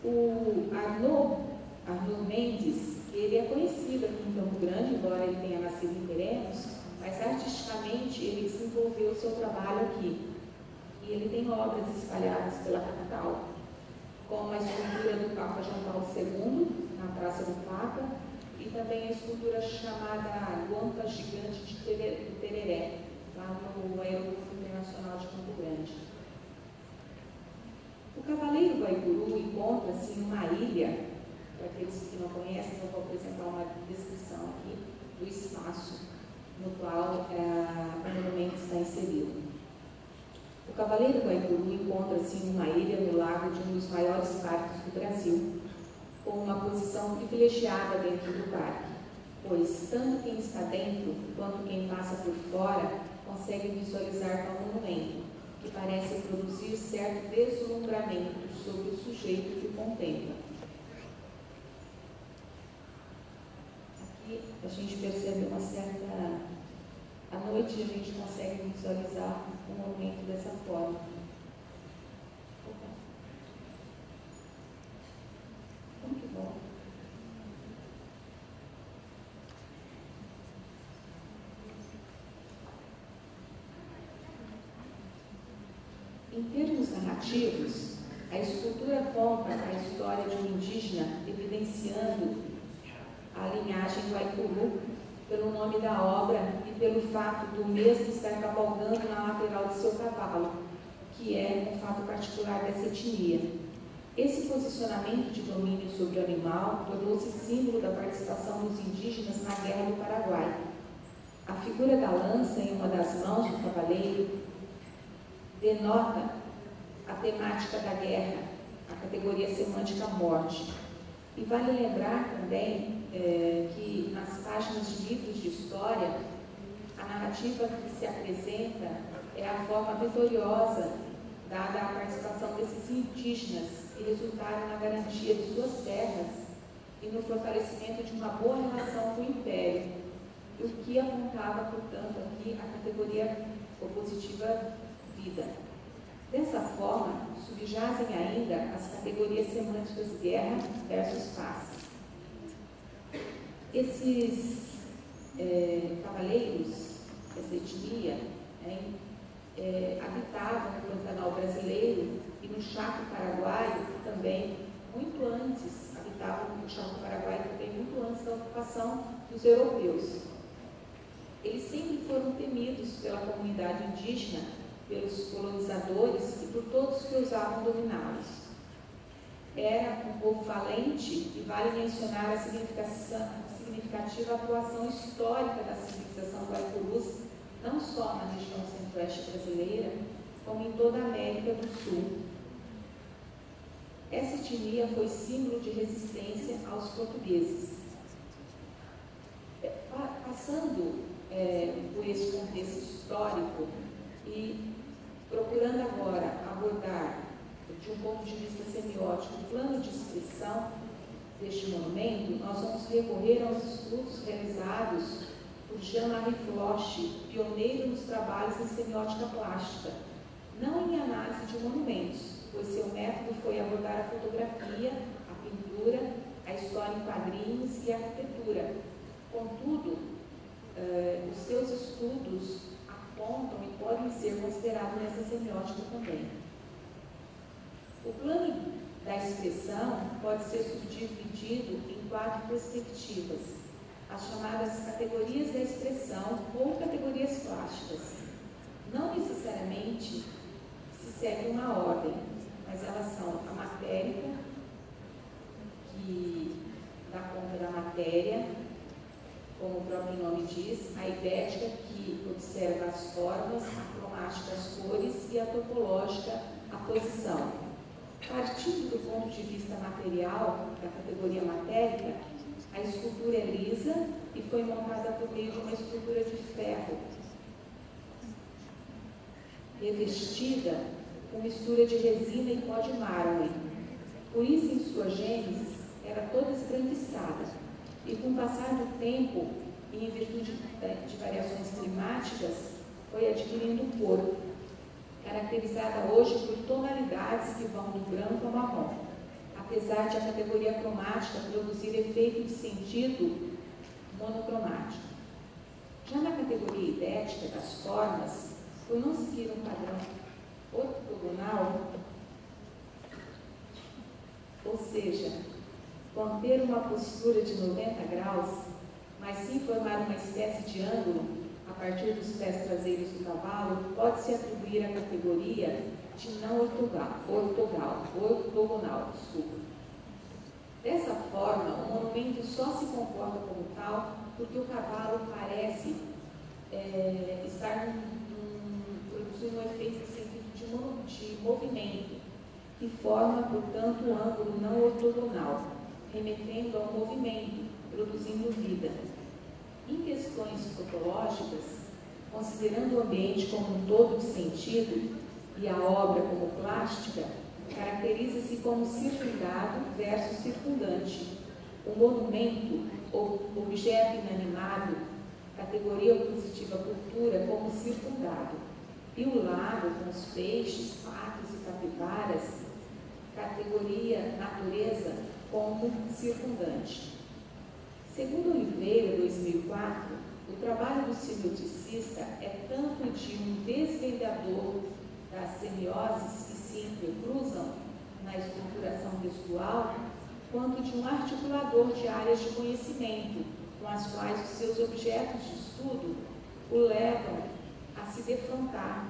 O Arnaud Mendes, ele é conhecido aqui em Campo Grande, embora ele tenha nascido em Terenos, mas artisticamente ele desenvolveu o seu trabalho aqui. E ele tem obras espalhadas pela capital, como a escultura do Papa João Paulo II, na Praça do Papa, e também a escultura chamada Guampa Gigante de Tereré, lá no Aeroporto Internacional de Campo Grande. O Cavaleiro Guaicuru encontra-se em uma ilha, para aqueles que não conhecem, eu vou apresentar uma descrição aqui do espaço no qual o monumento está inserido. O Cavaleiro Guaicuru encontra-se em uma ilha no lago de um dos maiores parques do Brasil, com uma posição privilegiada dentro do parque, pois tanto quem está dentro quanto quem passa por fora consegue visualizar tal monumento, que parece produzir certo deslumbramento sobre o sujeito que o contempla. Aqui a gente percebe uma certa... À noite a gente consegue visualizar o monumento dessa forma. Muito bom. Em termos narrativos, a escultura conta a história de um indígena evidenciando a linhagem Guaicuru pelo nome da obra e pelo fato do mesmo estar cavalgando na lateral de seu cavalo, que é um fato particular dessa etnia. Esse posicionamento de domínio sobre o animal tornou-se símbolo da participação dos indígenas na Guerra do Paraguai. A figura da lança em uma das mãos do cavaleiro denota a temática da guerra, a categoria semântica morte. E vale lembrar também que nas páginas de livros de história, a narrativa que se apresenta é a forma vitoriosa dada à participação desses indígenas que resultaram na garantia de suas terras e no fortalecimento de uma boa relação com o Império, o que apontava, portanto, aqui a categoria opositiva vida. Dessa forma, subjazem ainda as categorias semânticas guerra versus paz. Esses cavaleiros, essa etnia, habitavam no Pantanal brasileiro e no Chaco Paraguaio também, muito antes, habitavam no Chaco Paraguaio também, muito antes da ocupação dos europeus. Eles sempre foram temidos pela comunidade indígena, pelos colonizadores e por todos que ousavam dominá-los. Era um povo valente e vale mencionar a significativa atuação histórica da civilização guaicurus, não só na região centro-oeste brasileira, como em toda a América do Sul. Essa etnia foi símbolo de resistência aos portugueses. Passando por esse contexto histórico e procurando agora abordar, de um ponto de vista semiótico, o plano de expressão deste monumento, nós vamos recorrer aos estudos realizados por Jean-Marie Floch, pioneiro nos trabalhos em semiótica plástica, não em análise de monumentos, pois seu método foi abordar a fotografia, a pintura, a história em quadrinhos e a arquitetura. Contudo, os seus estudos apontam e podem ser considerados nessa semiótica também. O plano da expressão pode ser subdividido em 4 perspectivas, as chamadas categorias da expressão ou categorias plásticas. Não necessariamente se segue uma ordem, mas elas são a matérica, que dá conta da matéria, como o próprio nome diz, a idética, que observa as formas, a cromática, as cores, e a topológica, a posição. Partindo do ponto de vista material, da categoria matérica, a escultura é lisa e foi montada por meio de uma estrutura de ferro. revestida com mistura de resina e pó de mármore. Por isso, em sua gênese, era toda esbranquiçada, e com o passar do tempo, e em virtude de variações climáticas, foi adquirindo cor, caracterizada hoje por tonalidades que vão do branco ao marrom, apesar de a categoria cromática produzir efeito de sentido monocromático. Já na categoria idética das formas, por não seguir um padrão ortogonal, ou seja, conter uma postura de 90 graus, mas sim formar uma espécie de ângulo a partir dos pés traseiros do cavalo, pode-se atribuir a categoria de não ortogonal. Dessa forma, o monumento só se comporta como tal porque o cavalo parece estar produzindo um efeito de sentido de movimento e forma, portanto, um ângulo não ortogonal, remetendo ao movimento, produzindo vida. Em questões fotológicas, considerando o ambiente como um todo de sentido e a obra como plástica, caracteriza-se como circundado versus circundante. O monumento, ou objeto inanimado, categoria opositiva à cultura, como circundado, e o lago com os peixes, patos e capivaras, categoria natureza, como circundante. Segundo Oliveira, 2004, o trabalho do semioticista é tanto de um desvendador das semioses que se entrecruzam na estruturação textual, quanto de um articulador de áreas de conhecimento, com as quais os seus objetos de estudo o levam a se defrontar,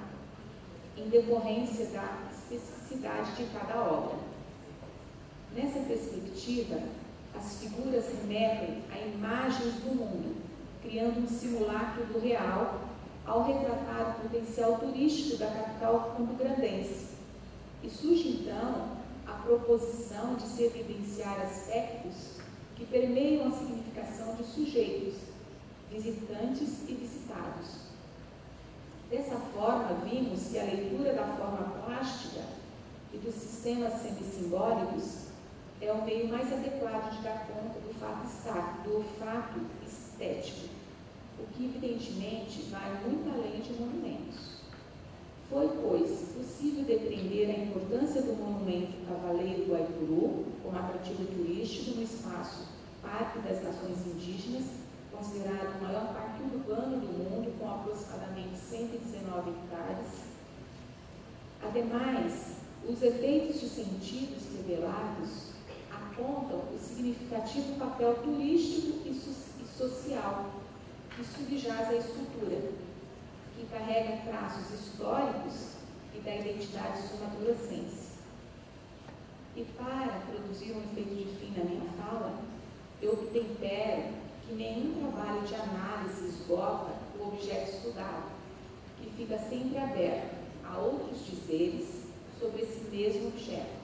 em decorrência da especificidade de cada obra. Nessa perspectiva, as figuras remetem a imagens do mundo, criando um simulacro do real, ao retratar o potencial turístico da capital campograndense. E surge, então, a proposição de se evidenciar aspectos que permeiam a significação de sujeitos, visitantes e visitados. Dessa forma, vimos que a leitura da forma plástica e dos sistemas semissimbólicos é o meio mais adequado de dar conta do olfato estético, o que evidentemente vai muito além de monumentos. Foi, pois, possível depreender a importância do monumento Cavaleiro do Guaipuru como atrativo turístico no espaço Parque das Nações Indígenas, considerado o maior parque urbano do mundo, com aproximadamente 119 hectares. Ademais, os efeitos de sentidos revelados apontam o significativo papel turístico e social que subjaz à estrutura, que carrega traços históricos e da identidade sul-mato-grossense. E para produzir um efeito de fim na minha fala, eu tempero que nenhum trabalho de análise esgota o objeto estudado, que fica sempre aberto a outros dizeres sobre esse mesmo objeto.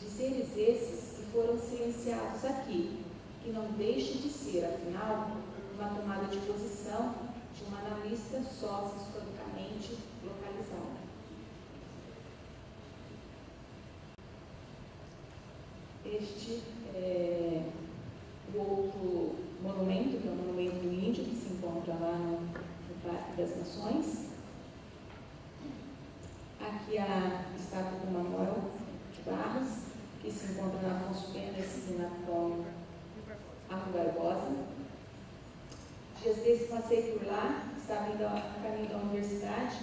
Dizeres esses que foram silenciados aqui, que não deixa de ser, afinal, uma tomada de posição de um analista socio-historicamente localizado. Este é o outro monumento, que é o monumento índio, que se encontra lá no Parque das Nações. Aqui a estátua do Manuel de Barros, que se encontra na Afonso Pena, esquina com Arco Barbosa. Dias desses passei por lá, estava indo a caminho da universidade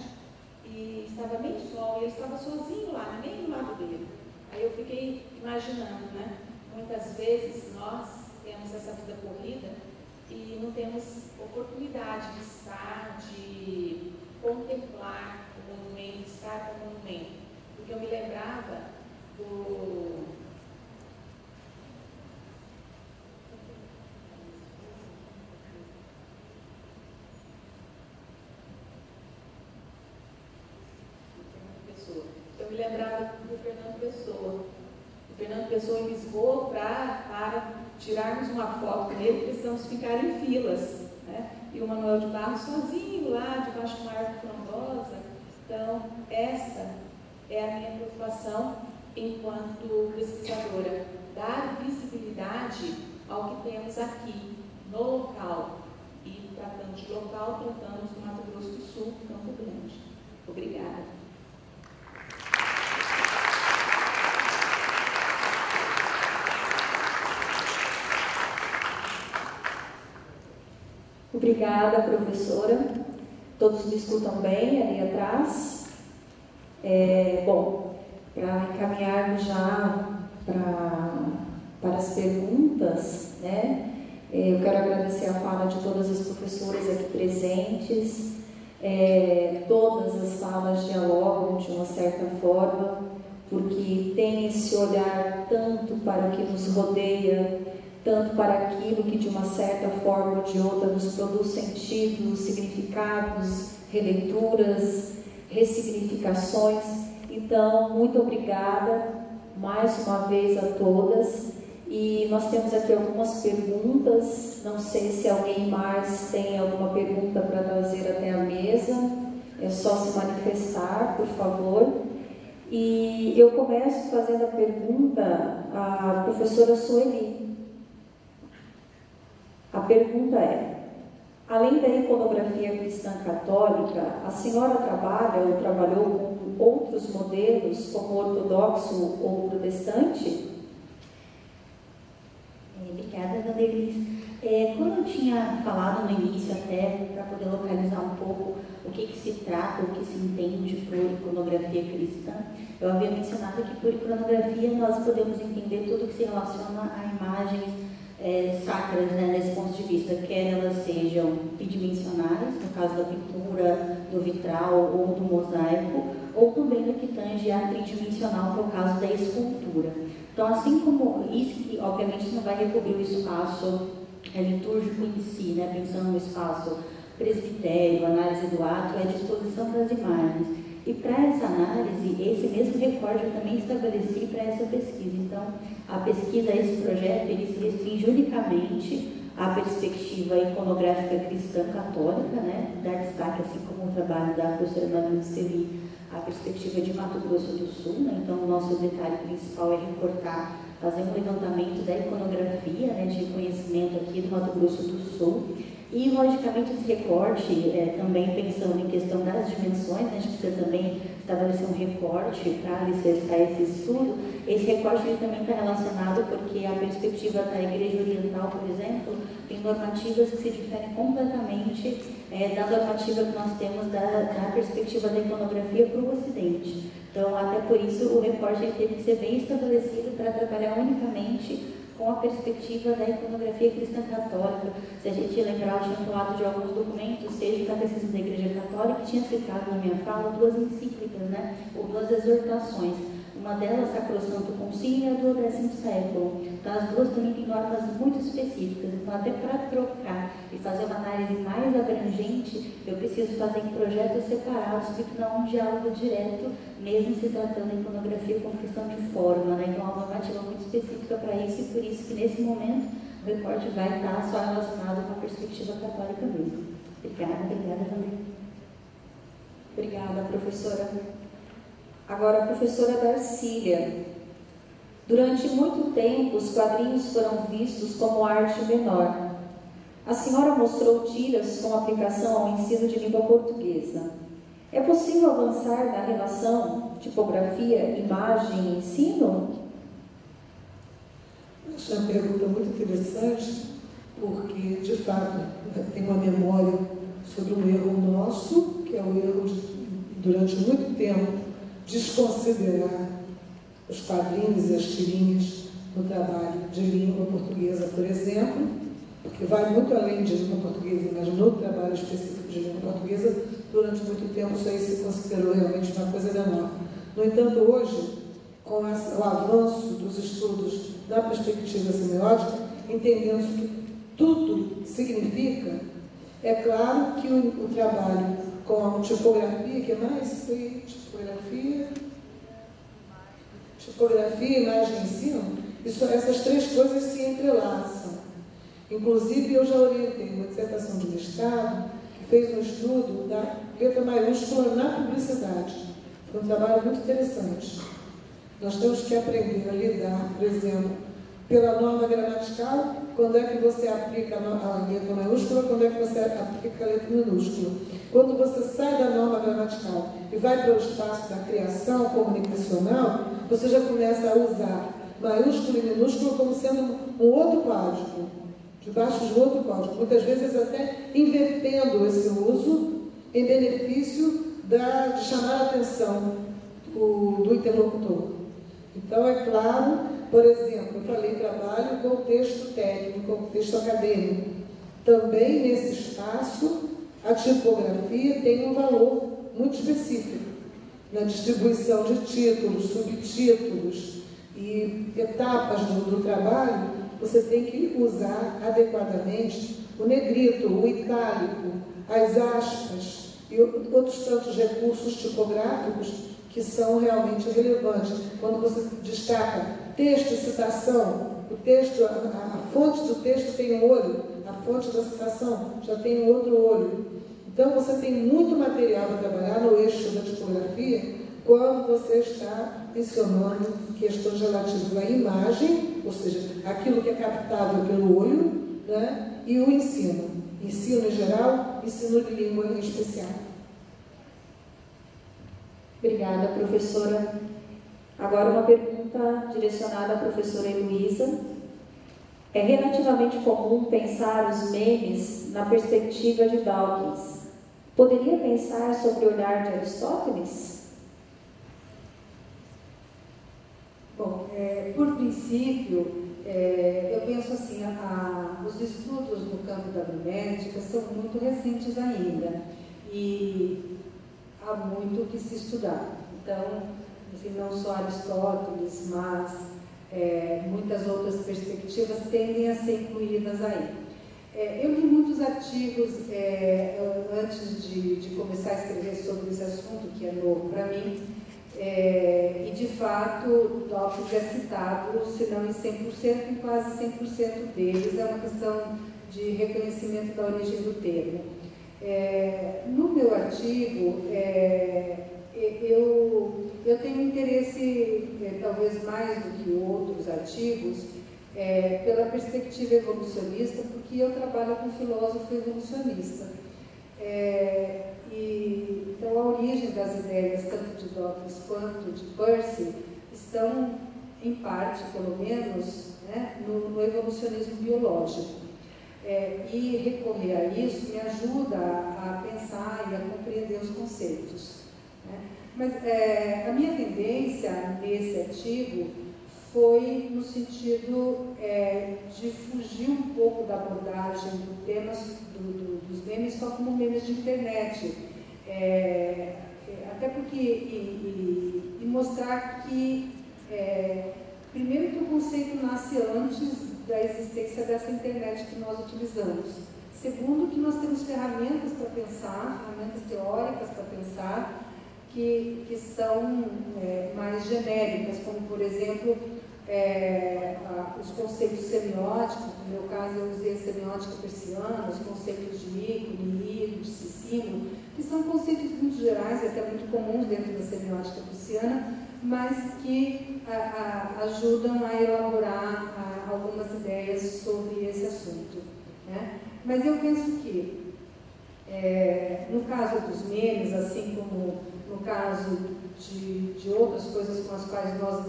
e estava meio sol, e ele estava sozinho lá, nem do lado dele. Aí eu fiquei imaginando, né? Muitas vezes nós temos essa vida corrida e não temos oportunidade de estar, de contemplar o monumento, estar com o monumento. Porque eu me lembrava do... Eu me lembrava do Fernando Pessoa. O Fernando Pessoa em Lisboa, para tirarmos uma foto nele, precisamos ficar em filas, né? E o Manuel de Barros sozinho lá, debaixo de uma árvore frondosa. Então, essa é a minha preocupação enquanto pesquisadora, dar visibilidade ao que temos aqui, no local. E tratando de local, tratamos do Mato Grosso do Sul, Campo Grande. Obrigada. Obrigada, professora. Todos me escutam bem ali atrás? Bom, para encaminharmos já para as perguntas, né? Eu quero agradecer a fala de todas as professoras aqui presentes. Todas as falas dialogam de uma certa forma, porque tem esse olhar tanto para o que nos rodeia, tanto para aquilo que de uma certa forma ou de outra nos produz sentidos, significados, releituras, ressignificações. Então, muito obrigada mais uma vez a todas. E nós temos aqui algumas perguntas, não sei se alguém mais tem alguma pergunta para trazer até a mesa, é só se manifestar, por favor. E eu começo fazendo a pergunta à professora Sueli. A pergunta é: além da iconografia cristã católica, a senhora trabalha ou trabalhou com outros modelos, como ortodoxo ou protestante? Obrigada, Vanderlis. Como eu tinha falado no início, até para poder localizar um pouco o que se trata, o que se entende por iconografia cristã, eu havia mencionado que por iconografia nós podemos entender tudo que se relaciona a imagens sacras, né, nesse ponto de vista, quer elas sejam bidimensionais, no caso da pintura, do vitral ou do mosaico, ou também no que tange a tridimensional, que é o caso da escultura. Então, assim como isso, que obviamente não vai recobrir o espaço litúrgico em si, né, pensando no espaço presbitério, análise do ato, é a disposição das imagens. E para essa análise, esse mesmo recorte eu também estabeleci para essa pesquisa. Então, a pesquisa, esse projeto, ele se restringe unicamente à perspectiva iconográfica cristã católica, né, dar destaque, assim como o trabalho da professora Maria Celi, a perspectiva de Mato Grosso do Sul, né? Então o nosso detalhe principal é recortar, fazer um levantamento da iconografia, né, de conhecimento aqui do Mato Grosso do Sul. E, logicamente, esse recorte, também pensando em questão das dimensões, né, a gente precisa também estabelecer um recorte para alicerçar esse estudo. Esse recorte ele também está relacionado porque a perspectiva da Igreja Oriental, por exemplo, tem normativas que se diferem completamente da normativa que nós temos da perspectiva da iconografia para o Ocidente. Então, até por isso, o recorte ele teve que ser bem estabelecido para trabalhar unicamente com a perspectiva da iconografia cristã católica. Se a gente lembrar, eu tinha falado de alguns documentos, seja o Catecismo da Igreja Católica, que tinha citado na minha fala duas encíclicas, né, ou duas exortações. Uma delas, Sacrosanto Concílio, e a do 10º século. Então, as duas também têm normas muito específicas. Então, até para trocar e fazer uma análise mais abrangente, eu preciso fazer em projetos separados, porque não há um diálogo direto, mesmo se tratando de iconografia como questão de forma, né? Então, há uma normativa muito específica para isso, e por isso que, nesse momento, o recorte vai estar só relacionado com a perspectiva católica mesmo. Obrigada, também. Obrigada, professora. Agora, a professora Darcília. Durante muito tempo, os quadrinhos foram vistos como arte menor. A senhora mostrou tiras com aplicação ao ensino de língua portuguesa. É possível avançar na relação tipografia, imagem e ensino? Acho uma pergunta muito interessante, porque, de fato, tem uma memória sobre um erro nosso, que é o erro de, durante muito tempo, desconsiderar os quadrinhos e as tirinhas no trabalho de língua portuguesa, por exemplo, que vai muito além de língua portuguesa, mas no trabalho específico de língua portuguesa, durante muito tempo isso aí se considerou realmente uma coisa menor. No entanto, hoje, com o avanço dos estudos da perspectiva semiótica, entendemos que tudo significa, é claro que o trabalho com a tipografia, que mais foi tipografia, imagem e ensino, essas três coisas se entrelaçam. Inclusive, eu já orientei uma dissertação de mestrado que fez um estudo da letra maiúscula na publicidade. Foi um trabalho muito interessante. Nós temos que aprender a lidar, por exemplo, pela norma gramatical, quando é que você aplica a letra maiúscula, quando é que você aplica a letra minúscula. Quando você sai da norma gramatical e vai para o espaço da criação comunicacional, você já começa a usar maiúsculo e minúsculo como sendo um outro código, debaixo de outro código, muitas vezes até invertendo esse uso em benefício de chamar a atenção do interlocutor. Então, é claro, por exemplo, eu falei trabalho com texto técnico, com texto acadêmico. Também nesse espaço, a tipografia tem um valor muito específico na distribuição de títulos, subtítulos e etapas do trabalho. Você tem que usar adequadamente o negrito, o itálico, as aspas e outros tantos recursos tipográficos que são realmente relevantes. Quando você destaca texto e citação, o texto, a fonte do texto tem um olho, a fonte da citação já tem um outro olho. Então, você tem muito material para trabalhar no eixo da tipografia quando você está mencionando questões relativas à imagem, ou seja, aquilo que é captável pelo olho, né, e o ensino. Ensino em geral, ensino de língua em especial. Obrigada, professora. Agora uma pergunta direcionada à professora Heloísa. É relativamente comum pensar os memes na perspectiva de Dawkins. Poderia pensar sobre o olhar de Aristóteles? Bom, por princípio, eu penso assim, os estudos no campo da mimética são muito recentes ainda e há muito que se estudar. Então, assim, não só Aristóteles, mas muitas outras perspectivas tendem a ser incluídas aí. Eu li muitos artigos antes de começar a escrever sobre esse assunto, que é novo para mim, e de fato Dawkins é citado, se não em 100%, em quase 100% deles. É uma questão de reconhecimento da origem do termo. No meu artigo, eu tenho interesse, talvez mais do que outros artigos, pela perspectiva evolucionista, porque eu trabalho com filósofo evolucionista. Então, a origem das ideias, tanto de Dawkins quanto de Peirce, estão, em parte, pelo menos, né, no evolucionismo biológico. E recorrer a isso me ajuda a pensar e a compreender os conceitos, né? Mas a minha tendência nesse artigo foi no sentido de fugir um pouco da abordagem do tema dos memes só como memes de internet, até porque e mostrar que primeiro que o conceito nasce antes da existência dessa internet que nós utilizamos. Segundo, que nós temos ferramentas para pensar, ferramentas teóricas para pensar, que são mais genéricas, como, por exemplo, os conceitos semióticos. No meu caso, eu usei a semiótica persiana, os conceitos de Nico, de Sicino, que são conceitos muito gerais e até muito comuns dentro da semiótica persiana, mas que ajudam a elaborar algumas ideias sobre esse assunto, né? Mas eu penso que, no caso dos memes, assim como no caso de outras coisas com as quais nós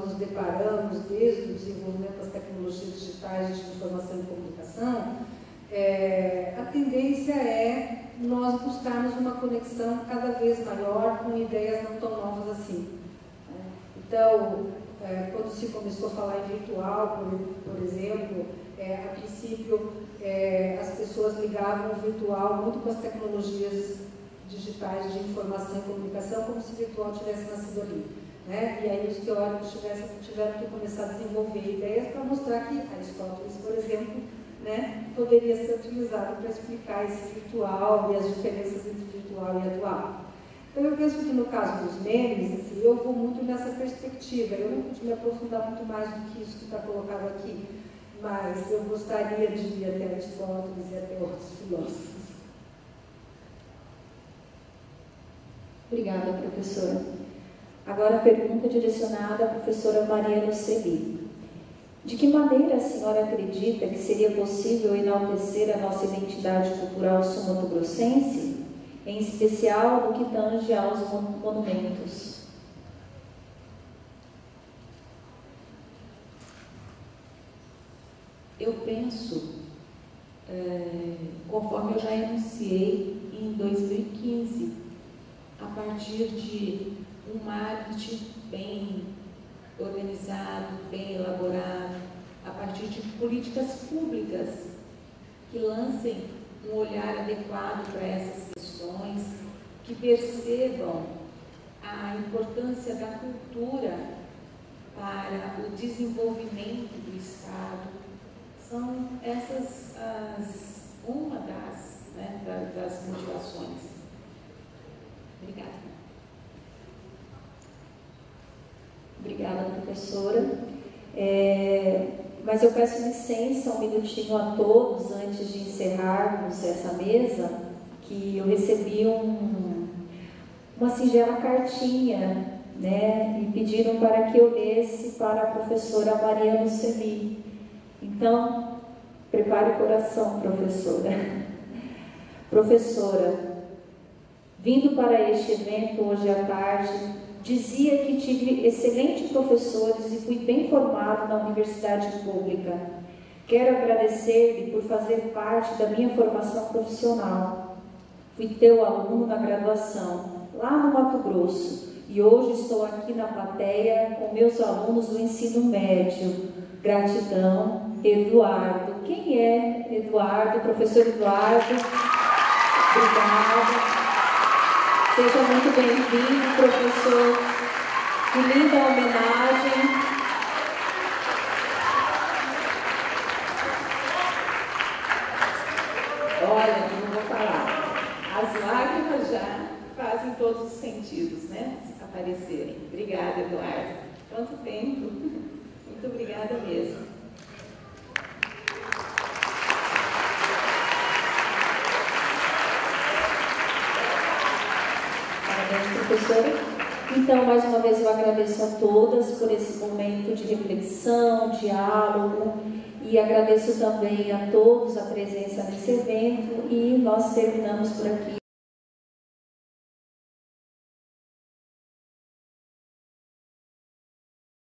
nos deparamos desde o desenvolvimento das tecnologias digitais de informação e comunicação, a tendência é nós buscarmos uma conexão cada vez maior com ideias não tão novas assim. Então, quando se começou a falar em virtual, por exemplo, a princípio as pessoas ligavam o virtual muito com as tecnologias digitais de informação e comunicação, como se o virtual tivesse nascido ali, né? E aí os teóricos tiveram que começar a desenvolver ideias para mostrar que Aristóteles, por exemplo, né, poderia ser utilizado para explicar esse virtual e as diferenças entre virtual e atual. Então, eu penso que no caso dos memes, assim, eu vou muito nessa perspectiva. Eu não pude me aprofundar muito mais do que isso que está colocado aqui, mas eu gostaria de ir até Aristóteles e até outros filósofos. Obrigada, professora. Agora a pergunta direcionada à professora Mariana Celi. De que maneira a senhora acredita que seria possível enaltecer a nossa identidade cultural sul-mato-grossense, em especial no que tange aos monumentos? Eu penso, conforme eu já enunciei em 2015, a partir de um marketing bem organizado, bem elaborado, a partir de políticas públicas que lancem um olhar adequado para essas questões, que percebam a importância da cultura para o desenvolvimento do Estado. São essas uma das motivações. Obrigada. Obrigada, professora. Mas eu peço licença, um minutinho a todos, antes de encerrarmos essa mesa, que eu recebi uma singela cartinha, né, e pediram para que eu lesse para a professora Mariana Celi. Então, prepare o coração, professora. Professora, vindo para este evento hoje à tarde, dizia que tive excelentes professores e fui bem formado na universidade pública. Quero agradecer-lhe por fazer parte da minha formação profissional. Fui teu aluno na graduação, lá no Mato Grosso, e hoje estou aqui na plateia com meus alunos do ensino médio. Gratidão, Eduardo. Quem é Eduardo? Professor Eduardo. Obrigada. Seja muito bem-vindo, professor. Que linda homenagem. Olha, não vou falar. As lágrimas já fazem todos os sentidos, né? Aparecerem. Obrigada, Eduardo. Quanto tempo. Muito obrigada mesmo. Professora. Então, mais uma vez, eu agradeço a todas por esse momento de reflexão, diálogo, e agradeço também a todos a presença nesse evento, e nós terminamos por aqui.